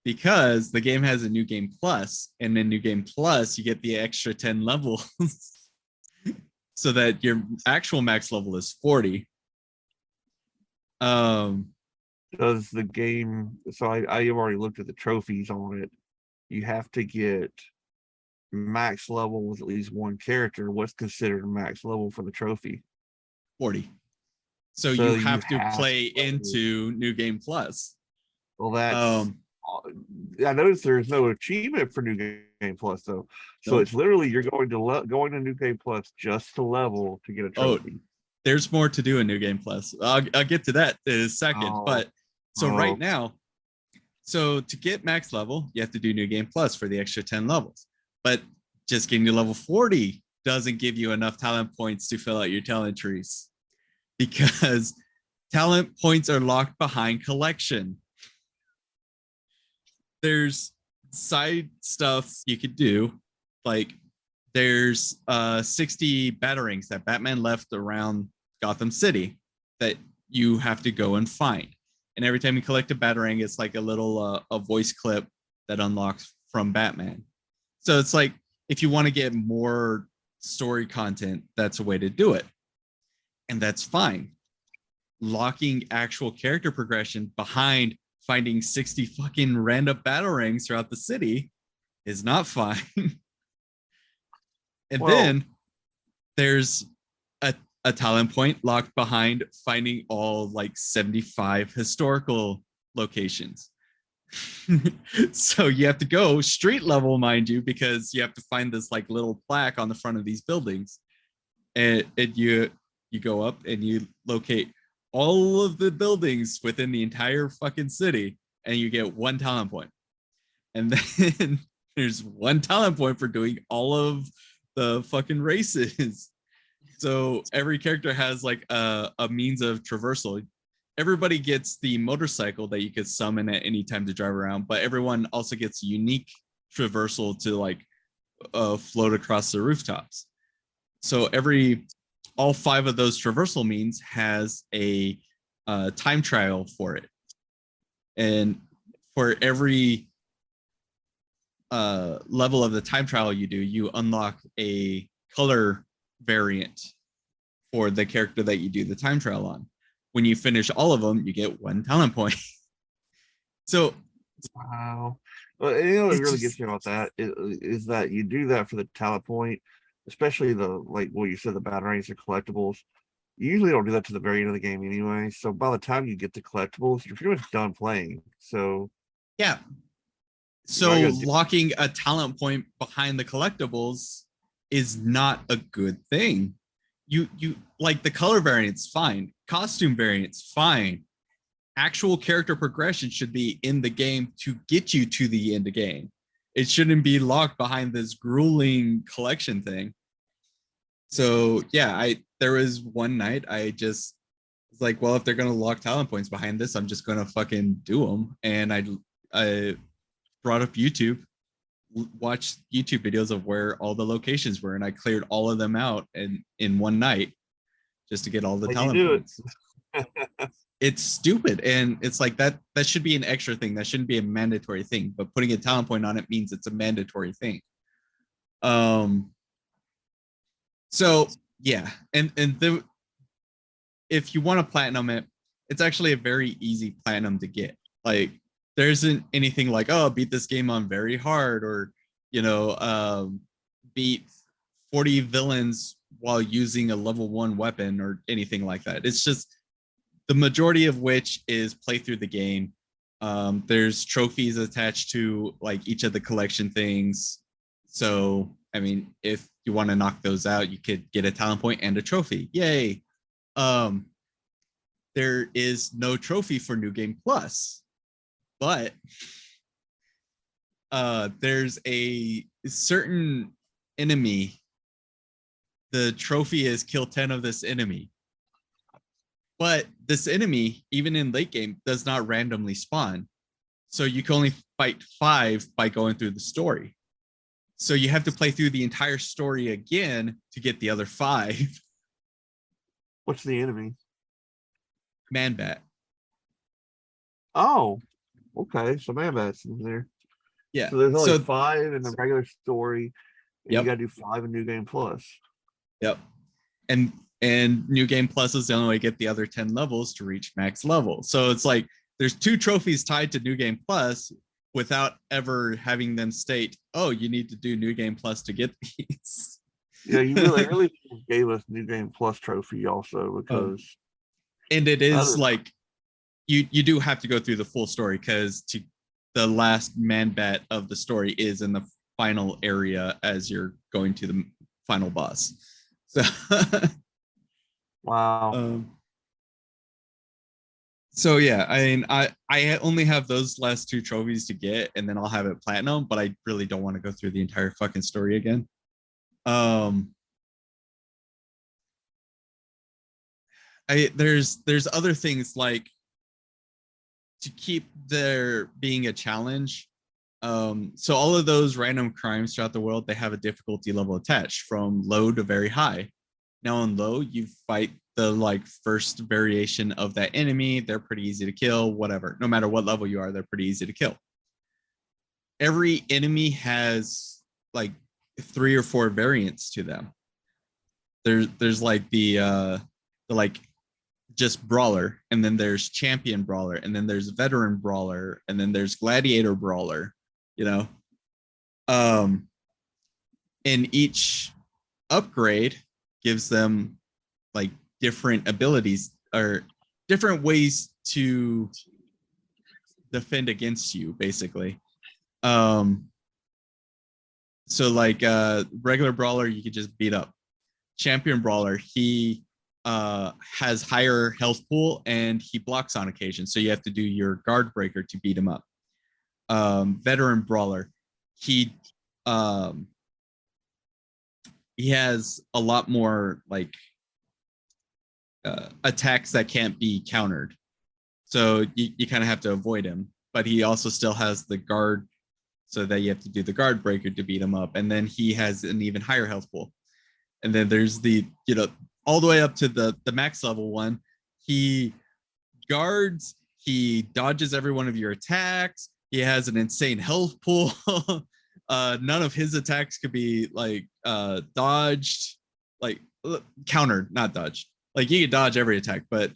because the game has a new game plus, and in new game plus, you get the extra 10 levels so that your actual max level is 40. Does the game, so I have already looked at the trophies on it. You have to get max level with at least one character. What's considered a max level for the trophy? 40. So So you you have to have play to- into new game plus. Well, that's Um, I noticed there's no achievement for New Game Plus though. So nope. it's literally you're going to New Game Plus just to level to get a Oh, trophy. there's more to do in new game plus. I'll get to that in a second. Oh, But so right oh, now, so to get max level, you have to do new game plus for the extra 10 levels. But just getting to level 40 doesn't give you enough talent points to fill out your talent trees because talent points are locked behind collection. There's side stuff you could do, like there's 60 batarangs that Batman left around Gotham City that you have to go and find. And every time you collect a batarang, it's like a little a voice clip that unlocks from Batman. So it's like if you want to get more story content, that's a way to do it. And that's fine. Locking actual character progression behind finding 60 fucking random batarangs throughout the city is not fine. And well, then there's a talent point locked behind finding all like 75 historical locations. So you have to go street level, mind you, because you have to find this like little plaque on the front of these buildings. And you go up and you locate all of the buildings within the entire fucking city, and you get one talent point. And then there's one talent point for doing all of the fucking races. So every character has like a means of traversal. Everybody gets the motorcycle that you could summon at any time to drive around, but everyone also gets unique traversal to like float across the rooftops. So all 5 of those traversal means has a time trial for it, and for every level of the time trial you do, you unlock a color variant for the character that you do the time trial on. When you finish all of them, you get 1 talent point. So wow. Well, you know what really just, gets me about that is that you do that for the talent point, especially the like what you said, the batarangs and collectibles. You usually don't do that to the very end of the game anyway. So by the time you get the collectibles, you're pretty much done playing. So yeah. you're not So gonna do locking a talent point behind the collectibles is not a good thing. You like the color variants, fine. Costume variants, fine. Actual character progression should be in the game to get you to the end of the game. It shouldn't be locked behind this grueling collection thing. So yeah, there was one night I just was like, well, if they're gonna lock talent points behind this, I'm just gonna fucking do them. And I brought up YouTube, watched YouTube videos of where all the locations were, and I cleared all of them out in one night just to get all the like you talent do points. It's stupid, and it's like that should be an extra thing. That shouldn't be a mandatory thing, but putting a talent point on it means it's a mandatory thing. So yeah, and if you want to platinum it, it's actually a very easy platinum to get. Like there isn't anything like, oh, beat this game on very hard, or you know, beat 40 villains while using a level 1 weapon or anything like that. It's just the majority of which is play through the game. There's trophies attached to like each of the collection things. So, I mean, if you want to knock those out, you could get a talent point and a trophy. Yay. Um, there is no trophy for New Game Plus, but there's a certain enemy. The trophy is kill 10 of this enemy. But this enemy, even in late game, does not randomly spawn. So you can only fight 5 by going through the story. So you have to play through the entire story again to get the other 5. What's the enemy? Man-Bat. Oh, okay. So Man-Bat's in there. Yeah. So there's only 5 in the regular story, and yep. you gotta do 5 in New Game Plus. Yep. And New Game Plus is the only way to get the other 10 levels to reach max level. So it's like there's 2 trophies tied to New Game Plus without ever having them state, oh, you need to do New Game Plus to get these. Yeah, you really gave us New Game Plus trophy also, because and it is like you do have to go through the full story, because to the last Man-Bat of the story is in the final area as you're going to the final boss. So wow. So yeah, I mean, I only have those last 2 trophies to get, and then I'll have it platinum. But I really don't want to go through the entire fucking story again. There's other things like to keep there being a challenge. So all of those random crimes throughout the world, they have a difficulty level attached from low to very high. Now on low, you fight the like first variation of that enemy. They're pretty easy to kill, whatever. No matter what level you are, they're pretty easy to kill. Every enemy has like 3 or 4 variants to them. There's like the like just brawler, and then there's champion brawler, and then there's veteran brawler, and then there's gladiator brawler, you know. And each upgrade gives them like different abilities or different ways to defend against you, basically. So like regular brawler, you could just beat up. Champion brawler, he has higher health pool and he blocks on occasion, so you have to do your guard breaker to beat him up. Veteran brawler, he has a lot more like attacks that can't be countered, so you kind of have to avoid him, but he also still has the guard, so that you have to do the guard breaker to beat him up. And then he has an even higher health pool. And then there's the, you know, all the way up to the max level one. He guards, he dodges every one of your attacks. He has an insane health pool. None of his attacks could be like dodged, like countered, not dodged. Like you can dodge every attack, but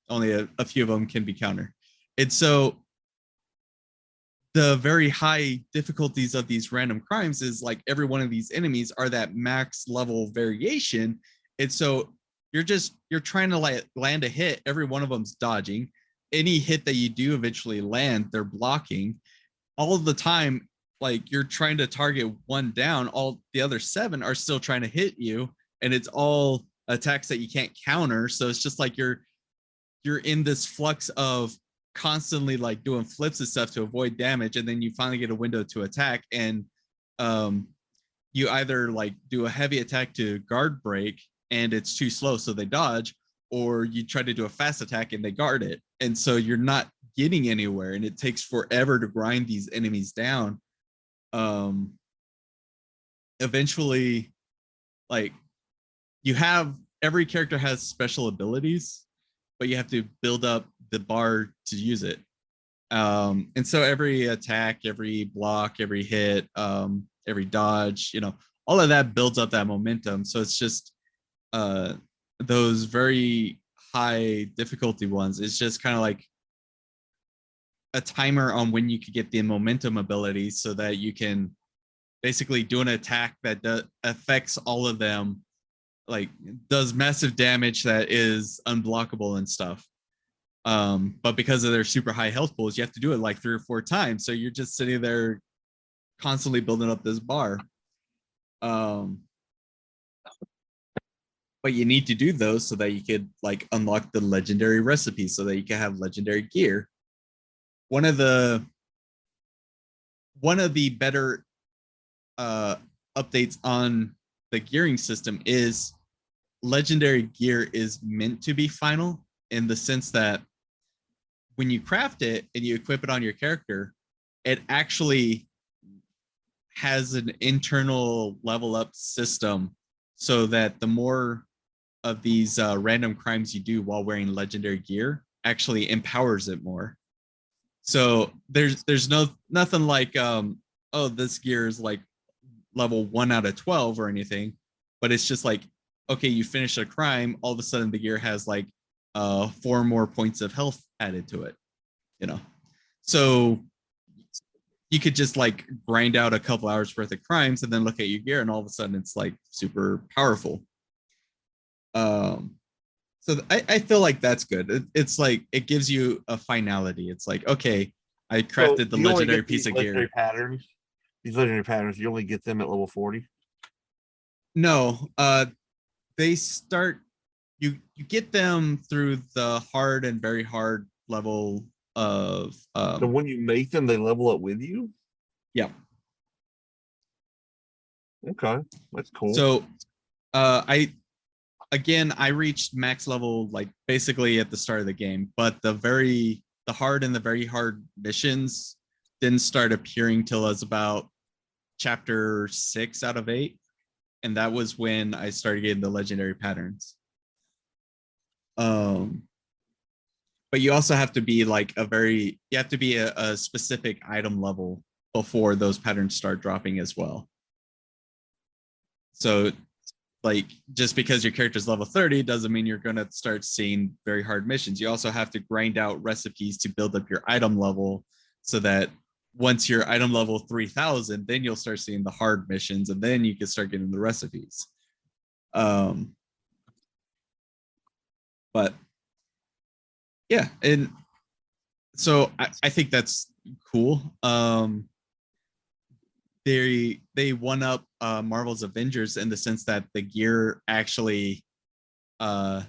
only a few of them can be countered. And so the very high difficulties of these random crimes is like every one of these enemies are that max level variation. And so you're trying to like land a hit. Every one of them's dodging. Any hit that you do eventually land, they're blocking all the time. Like you're trying to target one down, all the other 7 are still trying to hit you. And it's all attacks that you can't counter. So it's just like you're in this flux of constantly like doing flips and stuff to avoid damage, and then you finally get a window to attack, and you either like do a heavy attack to guard break and it's too slow so they dodge, or you try to do a fast attack and they guard it, and so you're not getting anywhere, and it takes forever to grind these enemies down. Eventually, like you have every character has special abilities, but you have to build up the bar to use it. And so every attack, every block, every hit, every dodge, you know, all of that builds up that momentum. So it's just those very high difficulty ones. It's just kind of like a timer on when you could get the momentum ability so that you can basically do an attack that affects all of them, like does massive damage that is unblockable and stuff. But because of their super high health pools, you have to do it like 3 or 4 times. So you're just sitting there constantly building up this bar. But you need to do those so that you could like unlock the legendary recipes so that you can have legendary gear. One of the better updates on the gearing system is legendary gear is meant to be final, in the sense that when you craft it and you equip it on your character, it actually has an internal level up system so that the more of these random crimes you do while wearing legendary gear actually empowers it more. So there's nothing like oh, this gear is like level 1 out of 12 or anything, but it's just like, okay, you finish a crime, all of a sudden the gear has like 4 more points of health added to it, you know. So you could just like grind out a couple hours worth of crimes and then look at your gear and all of a sudden it's like super powerful. So I feel like that's good. It's like it gives you a finality. It's like, okay, I crafted the legendary piece of gear. These legendary patterns, you only get them at level 40. No, they start. You get them through the hard and very hard level of. So when you make them, they level up with you. Yeah. Okay, that's cool. So, I reached max level like basically at the start of the game, but the hard and the very hard missions didn't start appearing till I was about chapter 6 out of 8, and that was when I started getting the legendary patterns. But you also have to be like you have to be a specific item level before those patterns start dropping as well. So like just because your character's level 30 doesn't mean you're going to start seeing very hard missions. You also have to grind out recipes to build up your item level so that once you're item level 3000, then you'll start seeing the hard missions and then you can start getting the recipes. But yeah, and so I think that's cool. They one up Marvel's Avengers in the sense that the gear actually the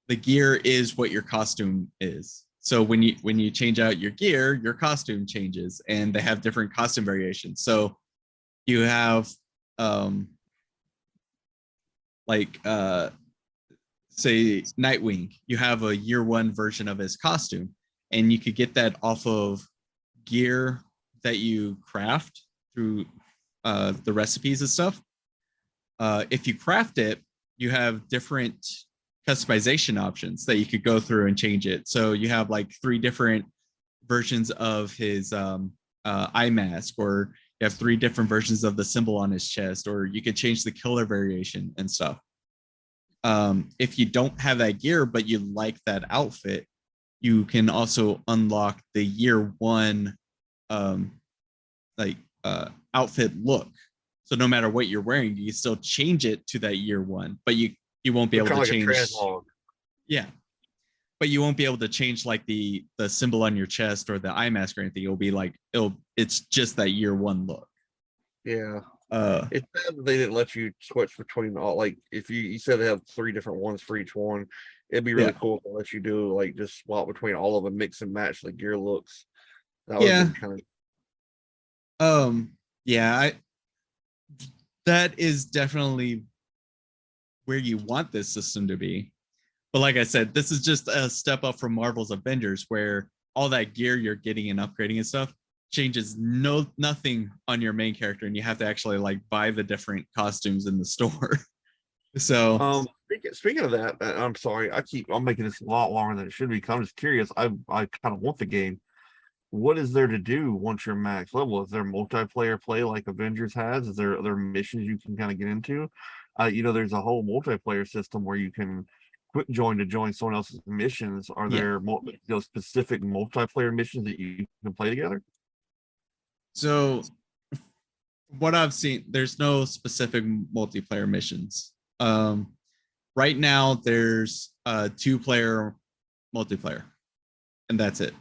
gear is what your costume is. So when you change out your gear, your costume changes, and they have different costume variations. So you have say Nightwing, you have a year 1 version of his costume, and you could get that off of gear that you craft through the recipes and stuff. If you craft it, you have different customization options that you could go through and change it. So you have like 3 different versions of his eye mask, or you have 3 different versions of the symbol on his chest, or you could change the color variation and stuff. If you don't have that gear but you like that outfit, you can also unlock the year 1 outfit look. So no matter what you're wearing, you still change it to that year 1, but you won't be able to change. Yeah, but you won't be able to change like the symbol on your chest or the eye mask or anything. It'll be like it's just that year 1 look. Yeah. It's bad that they didn't let you switch between all. Like if you said they have 3 different ones for each one, it'd be really cool to let you do like just swap between all of them, mix and match the gear looks. That would be kind of that is definitely where you want this system to be. But like I said, this is just a step up from Marvel's Avengers, where all that gear you're getting and upgrading and stuff changes nothing on your main character, and you have to actually like buy the different costumes in the store. So speaking of that, I'm sorry, I'm making this a lot longer than it should be. I'm just curious. I kind of want the game. What is there to do once you're max level? Is there multiplayer play like Avengers has? Is there other missions you can kind of get into? There's a whole multiplayer system where you can quick join to join someone else's missions, are Yeah. there those specific multiplayer missions that you can play together? So what I've seen, there's no specific multiplayer missions. Right now there's a 2-player multiplayer, and that's it.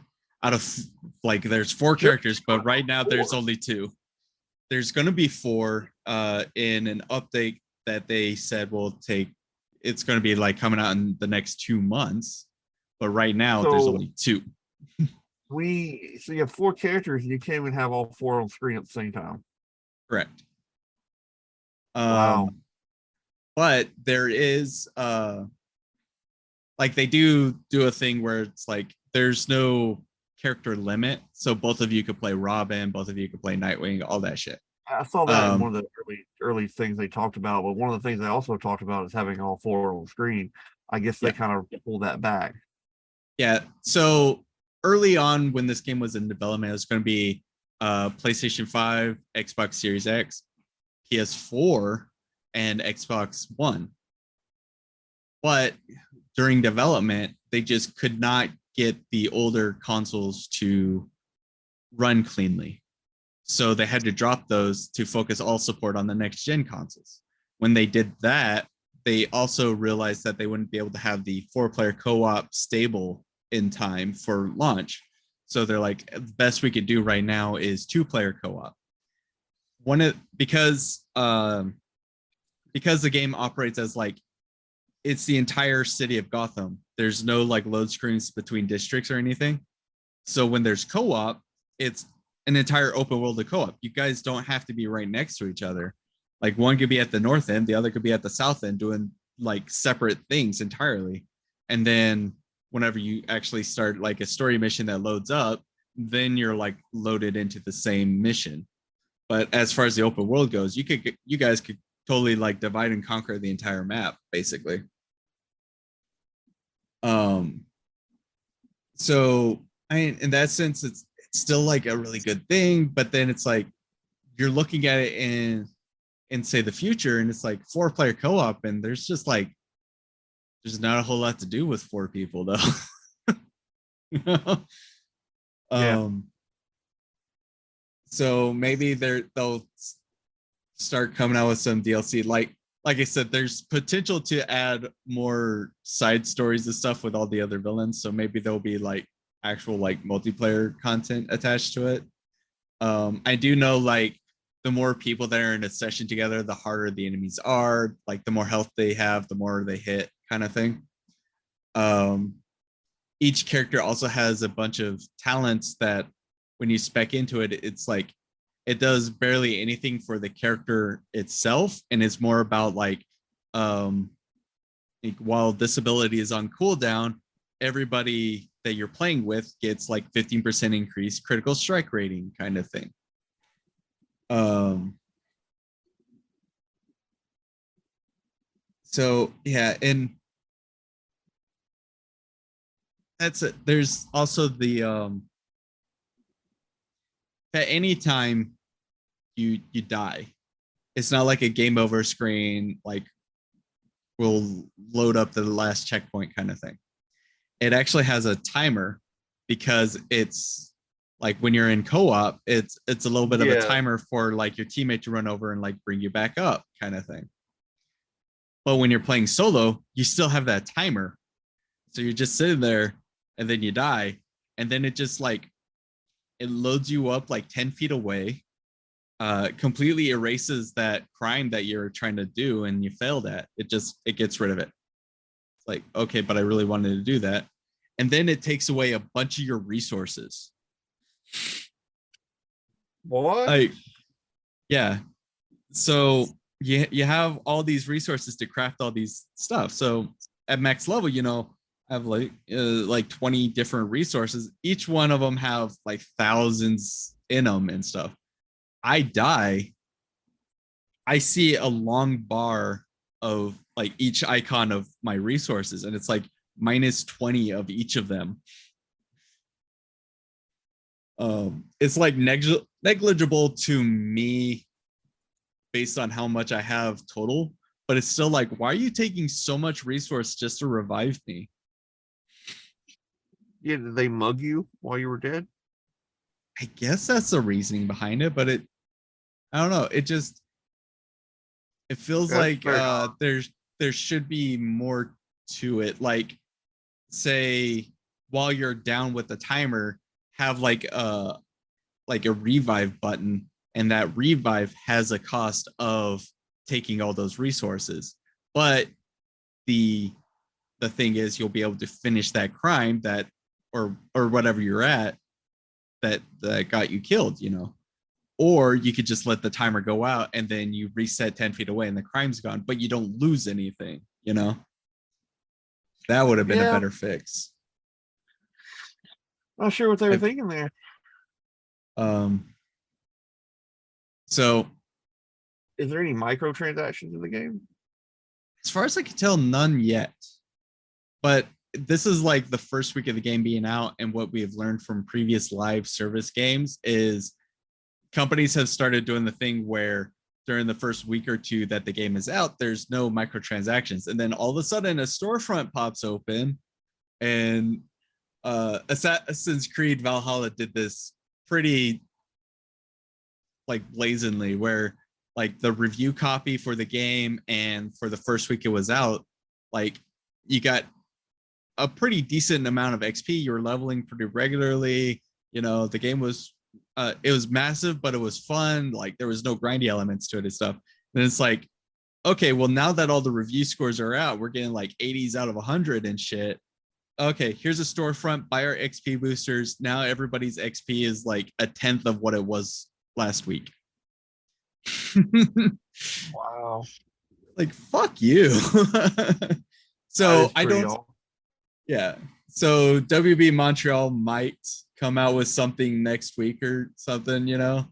Out of like there's 4 characters, but right now there's only 2. There's going to be 4 in an update that they said will take. It's going to be like coming out in the next 2 months, but right now there's So only 2. so you have 4 characters and you can't even have all 4 on screen at the same time. Correct. Wow. But there is like they do a thing where it's like there's no character limit, so both of you could play Robin, both of you could play Nightwing, all that shit. I saw that in one of the early things they talked about, but one of the things they also talked about is having all 4 on screen. I guess they Yeah. kind of pulled that back. Yeah. So early on when this game was in development, it was going to be PlayStation 5, Xbox Series X, PS4, and Xbox One. But during development, they just could not get the older consoles to run cleanly. So they had to drop those to focus all support on the next gen consoles. When they did that, they also realized that they wouldn't be able to have the 4-player co-op stable in time for launch. So they're like, the best we could do right now is 2-player co-op. Because the game operates as like it's the entire city of Gotham. There's no like load screens between districts or anything. So when there's co-op, it's an entire open world of co-op. You guys don't have to be right next to each other. Like one could be at the north end, the other could be at the south end doing like separate things entirely. And then whenever you actually start like a story mission that loads up, then you're like loaded into the same mission. But as far as the open world goes, you guys could totally like divide and conquer the entire map, basically. So I mean, in that sense, it's still like a really good thing, but then it's like you're looking at it in say the future, and it's like 4-player co-op, and there's just like there's not a whole lot to do with 4 people though. You know? Yeah. So maybe they'll start coming out with some DLC. Like I said, there's potential to add more side stories and stuff with all the other villains. So maybe there'll be like actual like multiplayer content attached to it. I do know like the more people that are in a session together, the harder the enemies are. Like the more health they have, the more they hit, kind of thing. Each character also has a bunch of talents that when you spec into it, it's like it does barely anything for the character itself, and it's more about like while this ability is on cooldown, everybody that you're playing with gets like 15% increased critical strike rating, kind of thing. So yeah, and that's it. There's also the at any time you die, it's not like a game over screen like will load up the last checkpoint kind of thing. It actually has a timer because it's like when you're in co-op, it's a little bit of a timer for like your teammate to run over and like bring you back up kind of thing. But when you're playing solo, you still have that timer. So you're just sitting there and then you die. And then it just like, it loads you up like 10 feet away, completely erases that crime that you're trying to do and you failed at. It gets rid of it. It's like, okay, but I really wanted to do that. And then it takes away a bunch of your resources. What? Like, yeah. So you have all these resources to craft all these stuff. So at max level, I have like 20 different resources. Each one of them have like thousands in them and stuff. I die. I see a long bar of like each icon of my resources, and it's like minus 20 of each of them. It's like negligible to me based on how much I have total, but it's still like, why are you taking so much resource just to revive me? Yeah, did they mug you while you were dead? I guess that's the reasoning behind it, but I don't know. It feels That's like very there should be more to it. Like, say, while you're down with the timer, have like a revive button, and that revive has a cost of taking all those resources. But the thing is, you'll be able to finish that crime that or whatever you're at that got you killed, you know. Or you could just let the timer go out and then you reset 10 feet away and the crime's gone, but you don't lose anything, you know. That would have been a yeah. better fix. Not sure what they were I've, thinking there. so Is there any microtransactions in the game? as far as I can tell, none yet. But this is like the first week of the game being out, and what we have learned from previous live service games is companies have started doing the thing where during the first week or two that the game is out, there's no microtransactions, and then all of a sudden a storefront pops open, and Assassin's Creed Valhalla did this pretty like blazingly, where like the review copy for the game and for the first week it was out, like you got a pretty decent amount of XP. You were leveling pretty regularly. You know, the game was it was massive, but it was fun. Like there was no grindy elements to it and stuff. And it's like, okay, well now that all the review scores are out, we're getting like 80s out of 100 and shit. Okay, here's a storefront, buy our XP boosters. Now everybody's XP is like a tenth of what it was last week. Wow. Like fuck you. So I don't. Awesome. Yeah. So WB Montreal might come out with something next week or something, you know,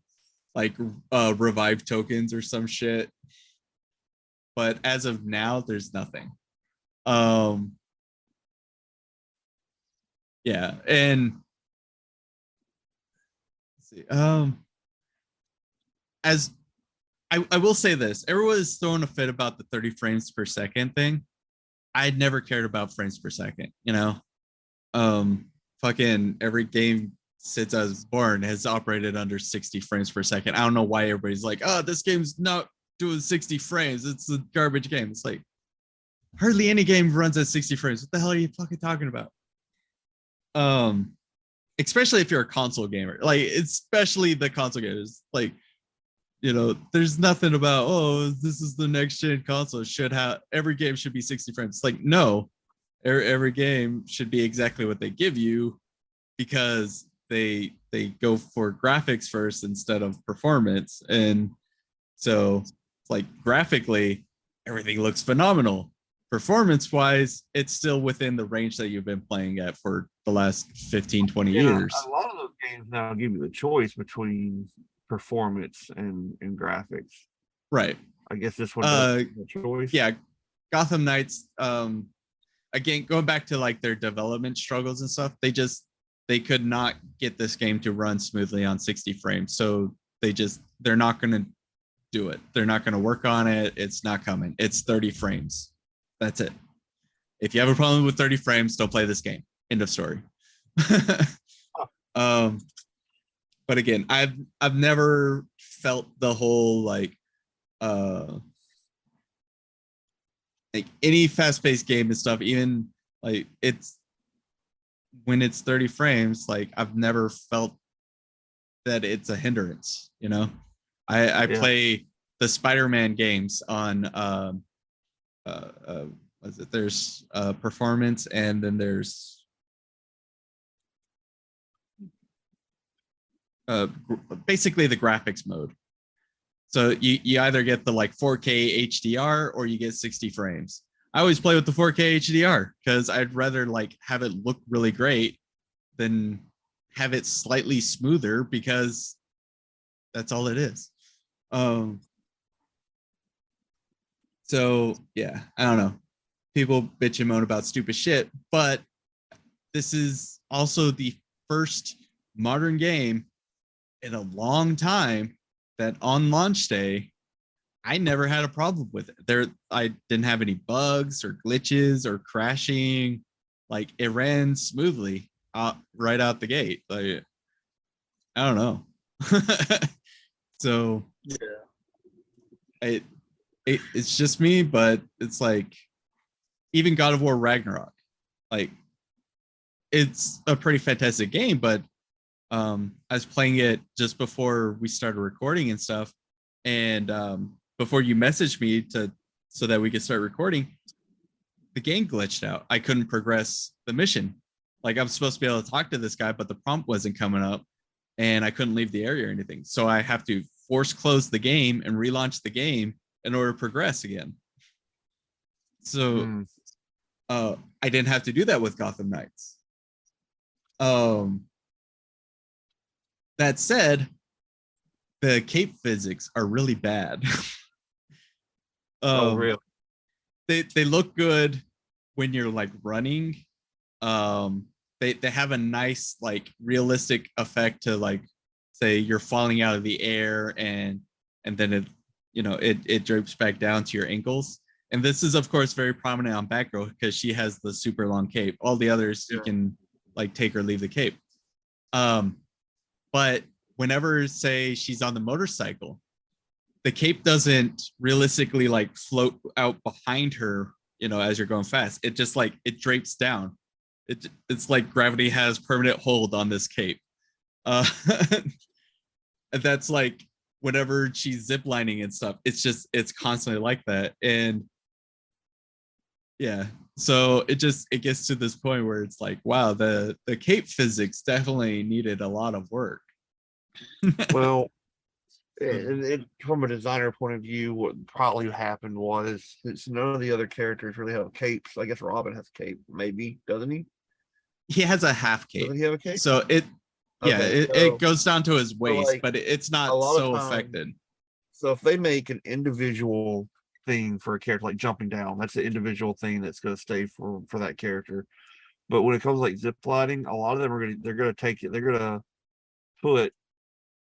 like revive tokens or some shit. But as of now, there's nothing. Yeah, and let's see. As I will say this, everyone is throwing a fit about the 30 frames per second thing. I'd never cared about frames per second, you know. Fucking every game since I was born has operated under 60 frames per second. I don't know why everybody's like, oh, this game's not doing 60 frames. It's a garbage game. It's like hardly any game runs at 60 frames. What the hell are you fucking talking about? Especially if you're a console gamer, like especially the console gamers, like, you know, there's nothing about, oh, this is the next gen console, should have every game should be 60 frames. It's like, no, every game should be exactly what they give you, because they go for graphics first instead of performance. And so like graphically everything looks phenomenal. Performance wise, it's still within the range that you've been playing at for the last 15-20 years. A lot of those games now give you the choice between performance and graphics. Right. I guess this one does the choice. Yeah. Gotham Knights, again, going back to like their development struggles and stuff, they could not get this game to run smoothly on 60 frames. So they're not going to do it. They're not going to work on it. It's not coming. It's 30 frames. That's it. If you have a problem with 30 frames, don't play this game. End of story. But again, I've never felt the whole like any fast-paced game and stuff, even like it's when it's 30 frames, like I've never felt that it's a hindrance, you know. I play the Spider-Man games on what's it? There's performance, and then there's basically the graphics mode. So you either get the like 4K HDR or you get 60 frames. I always play with the 4K HDR because I'd rather like have it look really great than have it slightly smoother, because that's all it is. So yeah, I don't know. People bitch and moan about stupid shit, but this is also the first modern game in a long time that on launch day I never had a problem with it. I didn't have any bugs or glitches or crashing. Like it ran smoothly right out the gate. Like I don't know. So Yeah. it, it's just me, but it's like even God of War Ragnarok, like it's a pretty fantastic game, but I was playing it just before we started recording and stuff, and before you messaged me to so that we could start recording, the game glitched out. I couldn't progress the mission. Like I'm supposed to be able to talk to this guy, but the prompt wasn't coming up, and I couldn't leave the area or anything. So I have to force close the game and relaunch the game in order to progress again. So I didn't have to do that with Gotham Knights. That said, the cape physics are really bad. Oh, really? They look good when you're like running. They have a nice like realistic effect to like say you're falling out of the air and then it drapes back down to your ankles. And this is of course very prominent on Batgirl because she has the super long cape. All the others you can like take or leave the cape. But whenever say she's on the motorcycle, the cape doesn't realistically like float out behind her, as you're going fast. It just like it drapes down. It's like gravity has permanent hold on this cape. And that's like whenever she's ziplining and stuff, it's constantly like that. And yeah, so it gets to this point where it's like, wow, the cape physics definitely needed a lot of work. Well, from a designer point of view, what probably happened was since none of the other characters really have capes. I guess Robin has a cape, maybe, doesn't he? He has a half cape. Doesn't he have a cape? So it goes down to his waist, like, but it's a not lot of so times, affected. So if they make an individual thing for a character like jumping down, that's an individual thing that's going to stay for that character. But when it comes to like zip lining, a lot of them they're gonna take it, they're gonna put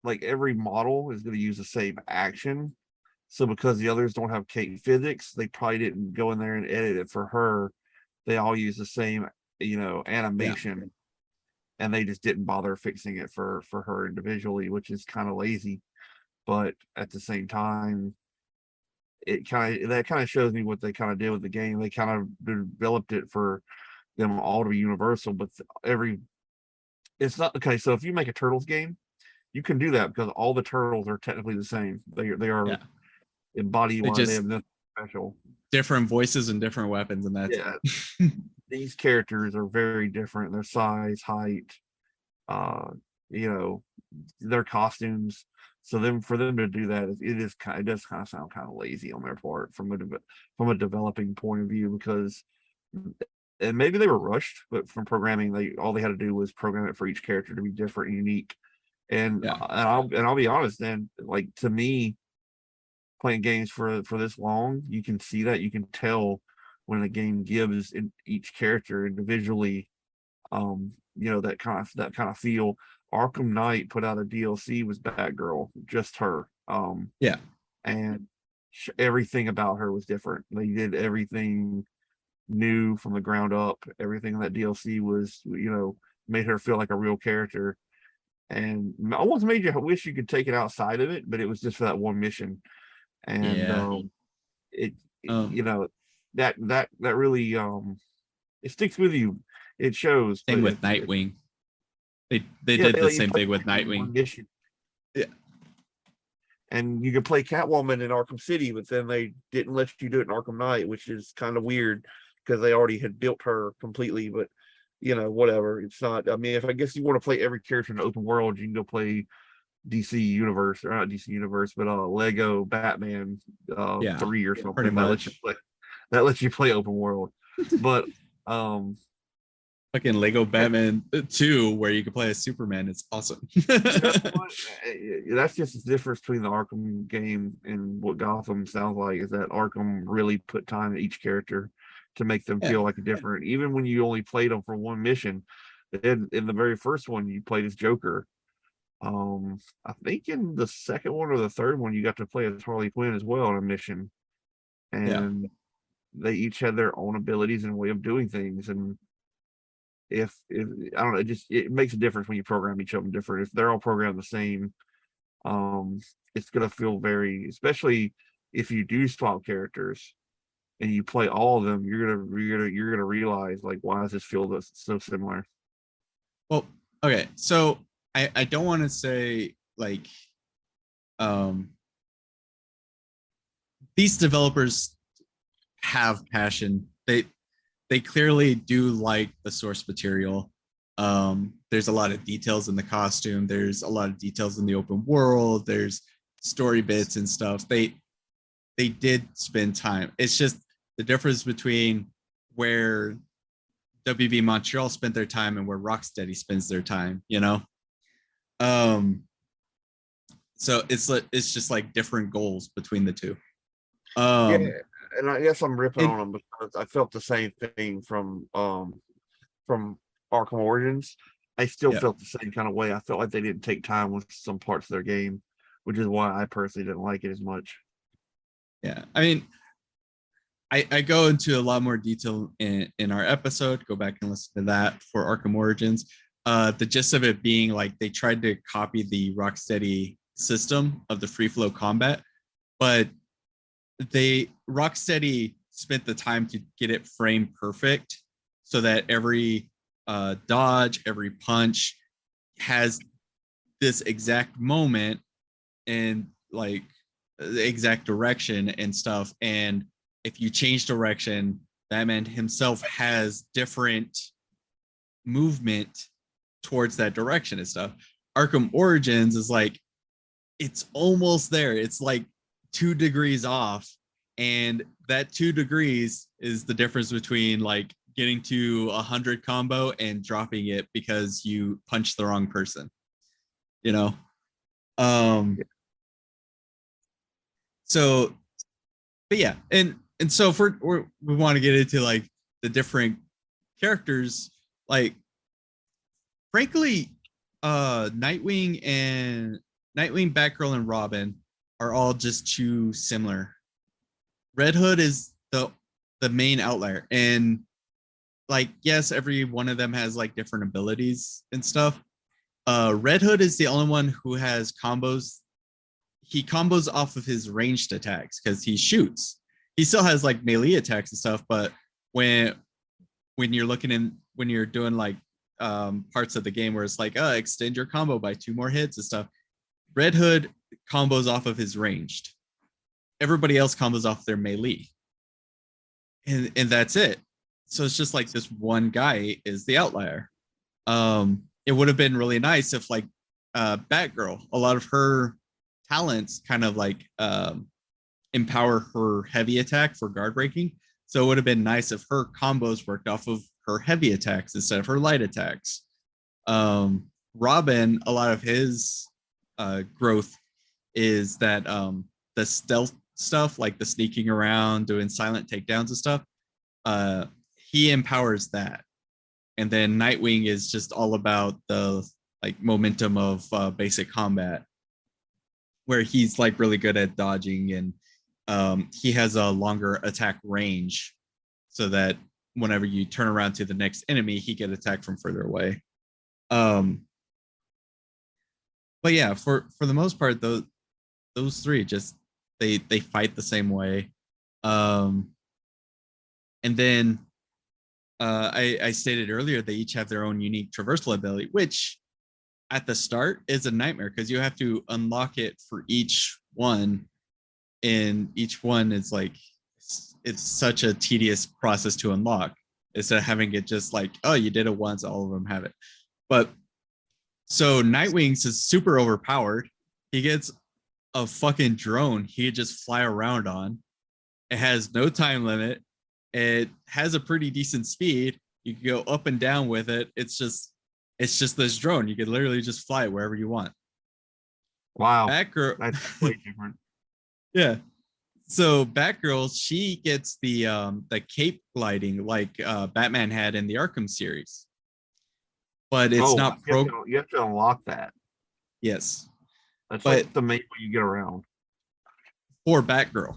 like every model is gonna use the same action. So because the others don't have cape physics, they probably didn't go in there and edit it for her. They all use the same, animation, and they just didn't bother fixing it for her individually, which is kind of lazy. But at the same time, that kind of shows me what they kind of did with the game. They kind of developed it for them all to be universal, but it's not okay. So if you make a Turtles game, you can do that because all the turtles are technically the same. They are embodied wise. They have nothing special. Different voices and different weapons, and that's it. These characters are very different. Their size, height, their costumes. So for them to do that, it does kind of sound kind of lazy on their part from a developing point of view, because and maybe they were rushed, but from programming, all they had to do was program it for each character to be different and unique. And I'll be honest, then, like, to me, playing games for this long, you can see that, you can tell when a game gives each character individually, that kind of feel. Arkham Knight put out a DLC with Batgirl, just her. And everything about her was different. They did everything new from the ground up. Everything in that DLC was, made her feel like a real character, and almost made you wish you could take it outside of it, but it was just for that one mission. And that really it sticks with you. It shows. Same with Nightwing. They did the same thing with Nightwing. Mission. Yeah. And you could play Catwoman in Arkham City, but then they didn't let you do it in Arkham Knight, which is kind of weird because they already had built her completely. But whatever. It's not. I mean, if I guess you want to play every character in the open world, you can go play DC Universe, or not DC Universe, but Lego Batman 3 or something. Pretty much. That lets you play open world. But fucking Lego Batman 2, where you can play as Superman. It's awesome. That's just the difference between the Arkham game and what Gotham sounds like, is that Arkham really put time in each character to make them feel like a different. Even when you only played them for one mission, in the very first one, you played as Joker. I think in the second one or the third one, you got to play as Harley Quinn as well on a mission, Yeah. and they each had their own abilities and way of doing things. And if I don't know, it makes a difference when you program each of them different. If they're all programmed the same, um, it's gonna feel very, especially if you do swap characters and you play all of them, you're gonna realize like, why does this feel so similar? Well, okay. So I don't want to say like um these developers have passion. They clearly do like the source material. There's a lot of details in the costume. There's a lot of details in the open world. There's story bits and stuff. They did spend time. It's just the difference between where WB Montreal spent their time and where Rocksteady spends their time. Um, so it's just like different goals between the two. Yeah, Um, and I guess I'm ripping and on them because I felt the same thing from Arkham Origins. I still yeah, felt the same kind of way. I felt like they didn't take time with some parts of their game, which is why I personally didn't like it as much. yeah. I mean, I go into a lot more detail in our episode. Go back and listen to that for Arkham Origins. The gist of it being like they tried to copy the Rocksteady system of the free flow combat, but Rocksteady spent the time to get it framed perfect so that every dodge, every punch has this exact moment and like the exact direction and stuff. And if you change direction, Batman himself has different movement towards that direction and stuff. Arkham Origins is like, it's almost there. It's like 2 degrees off. And that 2 degrees is the difference between like getting to 100 combo and dropping it because you punched the wrong person, you know? Um, so, but yeah. And so if we want to get into like the different characters, like frankly, Nightwing, Batgirl, and Robin are all just too similar. Red Hood is the main outlier, and like yes, every one of them has like different abilities and stuff. Red Hood is the only one who has combos. He combos off of his ranged attacks because he shoots. He still has like melee attacks and stuff, but when when you're doing like parts of the game where it's like extend your combo by 2 more hits and stuff, Red Hood combos off of his ranged. Everybody else combos off their melee, and that's it. So it's just like this one guy is the outlier. It would have been really nice if like Batgirl, a lot of her talents kind of like empower her heavy attack for guard breaking. So it would have been nice if her combos worked off of her heavy attacks instead of her light attacks. Robin, a lot of his growth is that the stealth stuff, like the sneaking around, doing silent takedowns and stuff. He empowers that, and then Nightwing is just all about the like momentum of basic combat, where he's like really good at dodging, and he has a longer attack range, so that whenever you turn around to the next enemy, he get attacked from further away. Um, but yeah, for the most part, those three just they fight the same way. Um, and then I stated earlier they each have their own unique traversal ability, which at the start is a nightmare because you have to unlock it for each one, and each one is like it's such a tedious process to unlock instead of having it just like, oh, you did it once, all of them have it. But so Nightwing's is super overpowered. He gets a fucking drone he could just fly around on. It has no time limit. It has a pretty decent speed. You can go up and down with it. It's just this drone. You can literally just fly it wherever you want. Wow, Batgirl, that's way different. yeah. So Batgirl, she gets the cape gliding like Batman had in the Arkham series, but it's Oh, not pro. you have to unlock that. Yes, That's but like the main way you get around. for Batgirl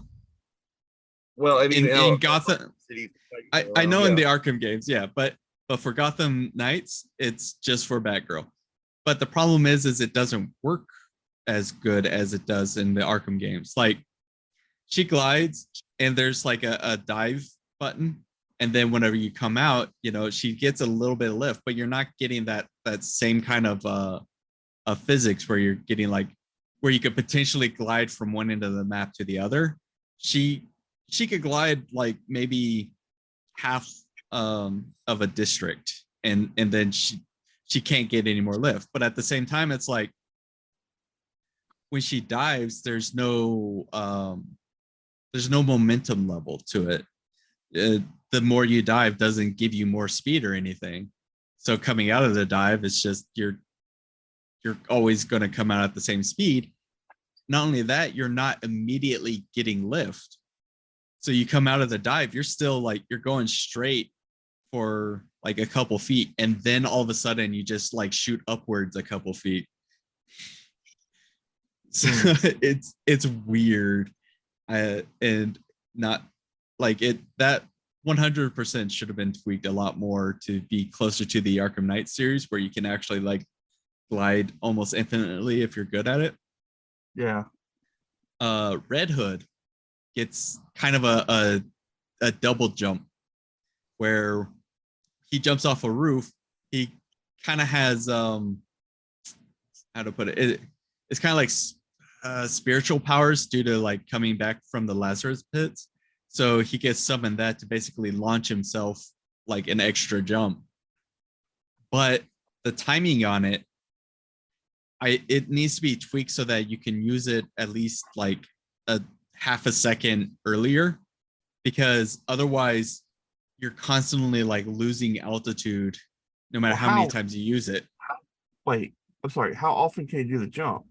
Well, I mean, in Gotham, cities I know in the Arkham games, yeah, but for Gotham Knights, it's just for Batgirl. But the problem is it doesn't work as good as it does in the Arkham games. Like she glides and there's like a dive button, and then whenever you come out, she gets a little bit of lift, but you're not getting that same kind of physics where you're getting like where you could potentially glide from one end of the map to the other. She could glide like maybe half of a district, and then she can't get any more lift. But at the same time, it's like when she dives, there's no momentum level to it. The more you dive doesn't give you more speed or anything. So coming out of the dive, it's just you're always going to come out at the same speed. Not only that, you're not immediately getting lift. So you come out of the dive, you're still like you're going straight for like a couple feet, and then all of a sudden you just like shoot upwards a couple feet. So it's weird, and not like it that 100% should have been tweaked a lot more to be closer to the Arkham Knight series, where you can actually like glide almost infinitely if you're good at it. Yeah. Red Hood gets kind of a double jump where he jumps off a roof. He kind of has how to put it's kind of like spiritual powers due to like coming back from the Lazarus pits. So he gets summoned that to basically launch himself like an extra jump. But the timing on it, it needs to be tweaked so that you can use it at least like a half a second earlier, because otherwise you're constantly like losing altitude no matter how many times you use it. Wait, I'm sorry. How often can you do the jump?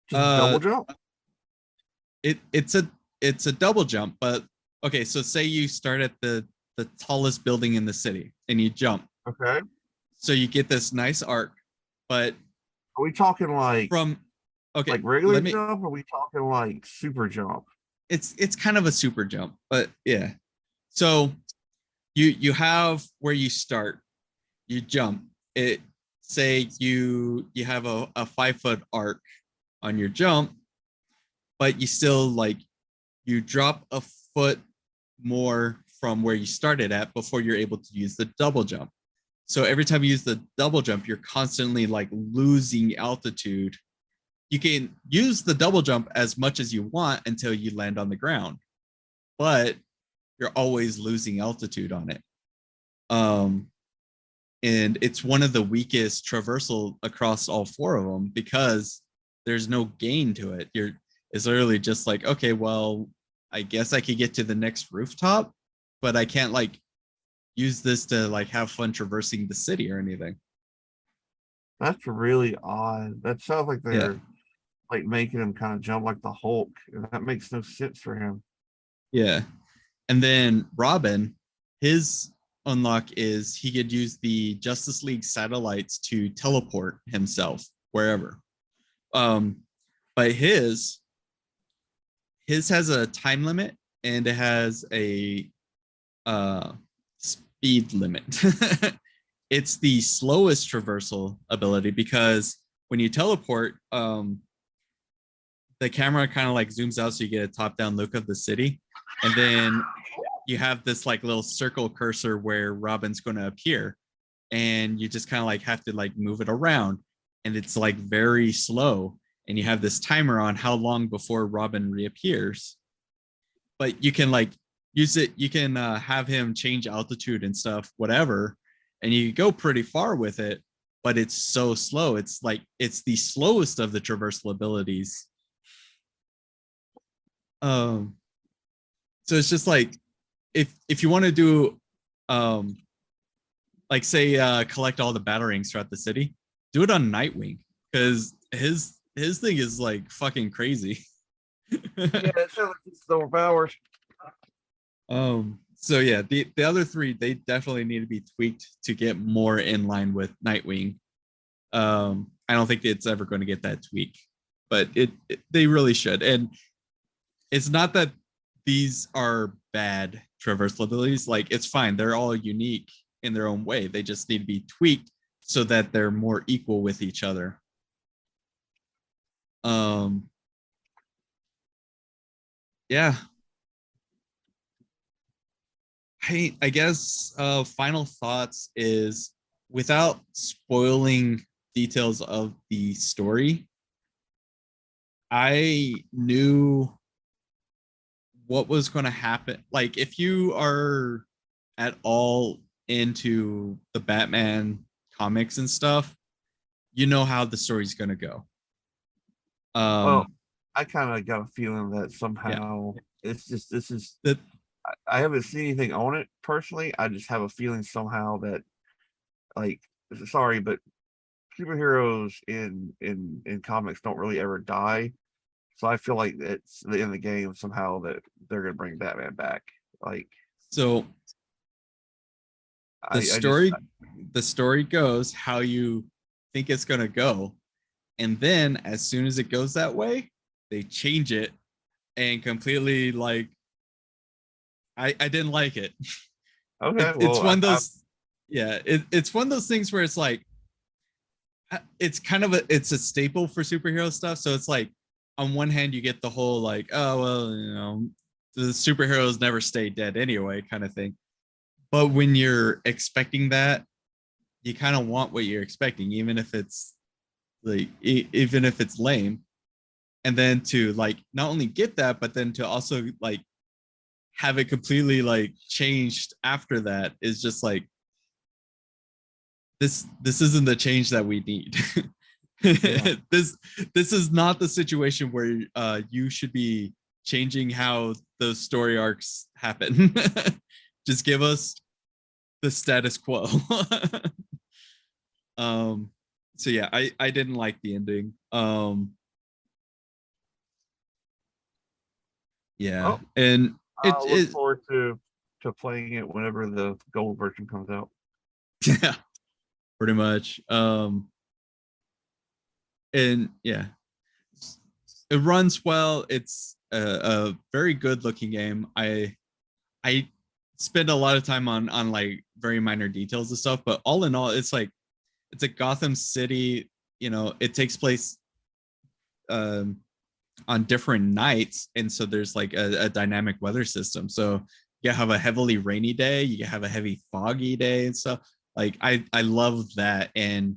Just double jump? It's a double jump, but okay, so say you start at the tallest building in the city and you jump. Okay. So you get this nice arc, but are we talking like like regular jump, or are we talking like super jump? It's kind of a super jump, but yeah. So you have where you start, you jump. It say you have a 5-foot arc on your jump, but you still like you drop a foot more from where you started at before you're able to use the double jump. So every time you use the double jump, you're constantly like losing altitude. You can use the double jump as much as you want until you land on the ground, but you're always losing altitude on it. And it's one of the weakest traversal across all four of them because there's no gain to it. It's literally just like, okay, well, I guess I could get to the next rooftop, but I can't like use this to like have fun traversing the city or anything. That's really odd. That sounds like they're like making him kind of jump like the Hulk, and that makes no sense for him. Yeah. And then Robin, his unlock is he could use the Justice League satellites to teleport himself wherever. But his has a time limit and it has a speed limit. It's the slowest traversal ability because when you teleport, the camera kind of like zooms out so you get a top-down look of the city, and then you have this like little circle cursor where Robin's going to appear, and you just kind of like have to like move it around, and it's like very slow, and you have this timer on how long before Robin reappears. But you can like use it, you can have him change altitude and stuff, whatever, and you go pretty far with it, but it's so slow. It's like it's the slowest of the traversal abilities. So it's just like if you want to do like say collect all the batarangs throughout the city, do it on Nightwing because his thing is like fucking crazy. Yeah, it sounds like it's the powers. So yeah, the other three, they definitely need to be tweaked to get more in line with Nightwing. I don't think it's ever going to get that tweak, but they really should. And it's not that these are bad traversal abilities. Like it's fine. They're all unique in their own way. They just need to be tweaked so that they're more equal with each other. Yeah. I guess final thoughts is without spoiling details of the story, I knew what was going to happen. Like if you are at all into the Batman comics and stuff, you know how the story's going to go. Well, I kind of got a feeling that Yeah. somehow it's just this is. The, I haven't seen anything on it personally. I just have a feeling somehow that, like, sorry, but superheroes in comics don't really ever die. So I feel like it's the end of the game somehow that they're gonna bring Batman back. Like so the I just story goes how you think it's going to go, and then as soon as it goes that way, they change it and completely like I didn't like it. okay. It's Well, one of those yeah, it's one of those things where it's like it's kind of it's a staple for superhero stuff. So it's like on one hand you get the whole like, oh well, you know, the superheroes never stay dead anyway kind of thing. But when you're expecting that, you kind of want what you're expecting, even if it's like even if it's lame. And then to like not only get that, but then to also like have it completely like changed after that is just like this isn't the change that we need. yeah, This is not the situation where you should be changing how those story arcs happen. Just give us the status quo. um so yeah, I didn't like the ending. Yeah, well, and I look it forward to playing it whenever the gold version comes out. yeah, pretty much. And yeah, it runs well. It's a very good looking game. I spend a lot of time on like very minor details and stuff, but all in all, it's like it's a Gotham City. You know, it takes place um, on different nights, and so there's like a dynamic weather system. So you have a heavily rainy day, you have a heavy foggy day, and stuff. Like I love that, and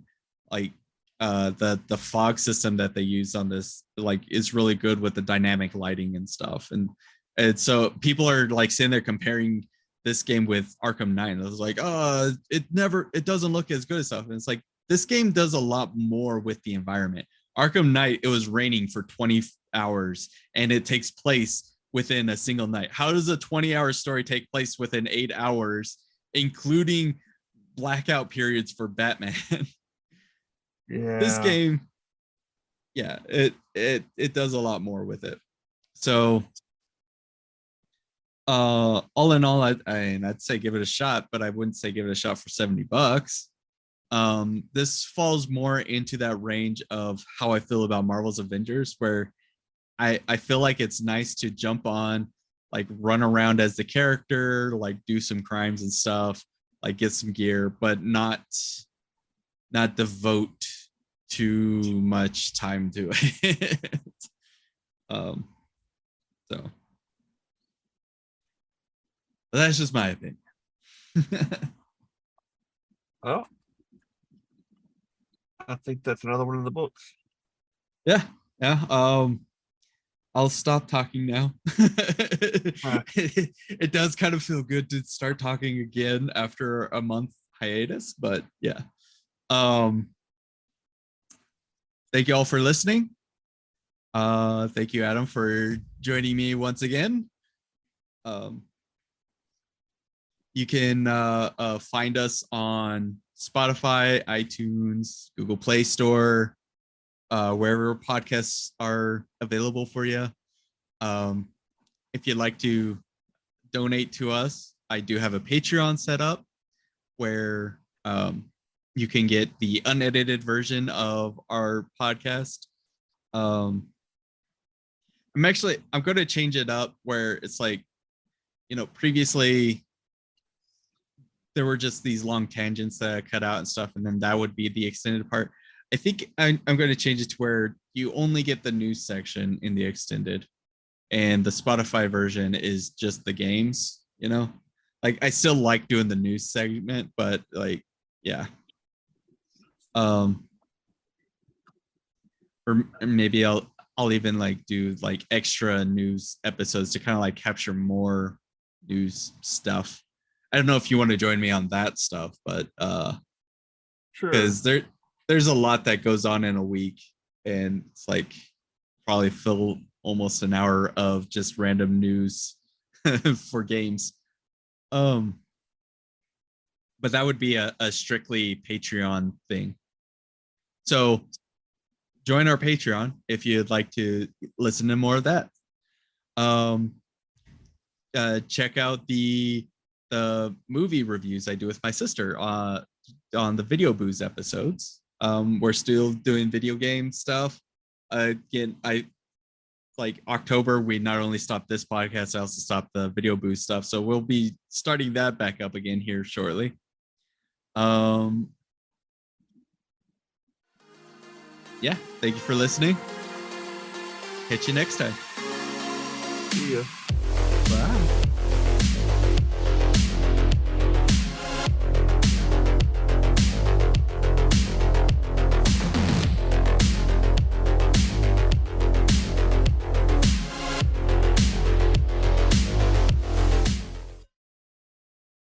like the fog system that they use on this like is really good with the dynamic lighting and stuff. And so people are like sitting there comparing this game with Arkham Knight. I was like, oh, it doesn't look as good as stuff. And it's like this game does a lot more with the environment. Arkham Knight, it was raining for 20 hours and it takes place within a single night. How does a 20-hour story take place within 8 hours, including blackout periods for Batman? This Yeah. game, yeah, it does a lot more with it. So all in all, I'd say give it a shot, but I wouldn't say give it a shot for $70. This falls more into that range of how I feel about Marvel's Avengers, where I feel like it's nice to jump on, like run around as the character, like do some crimes and stuff, like get some gear, but not devote too much time to it. um, so but that's just my opinion. Well, I think that's another one in the books. Yeah, yeah. I'll stop talking now. It does kind of feel good to start talking again after a month hiatus, but yeah. Um, thank you all for listening. Thank you, Adam, for joining me once again. Um, you can find us on Spotify, iTunes, Google Play Store, wherever podcasts are available for you. If you'd like to donate to us, I do have a Patreon set up where you can get the unedited version of our podcast. I'm going to change it up where it's like, previously there were just these long tangents that I cut out and stuff, and then that would be the extended part. I think I'm going to change it to where you only get the news section in the extended, and the Spotify version is just the games. Like I still like doing the news segment, but like, yeah. Or maybe I'll even like do like extra news episodes to kind of like capture more news stuff. I don't know if you want to join me on that stuff, but Sure. because there's a lot that goes on in a week, and it's like probably fill almost an hour of just random news for games. But that would be a strictly Patreon thing. So join our Patreon if you'd like to listen to more of that. Check out the movie reviews I do with my sister on the Video Booze episodes. We're still doing video game stuff. Again, I like October, we not only stopped this podcast, I also stopped the Video Booze stuff. So we'll be starting that back up again here shortly. Yeah, thank you for listening. Catch you next time. See ya. Bye.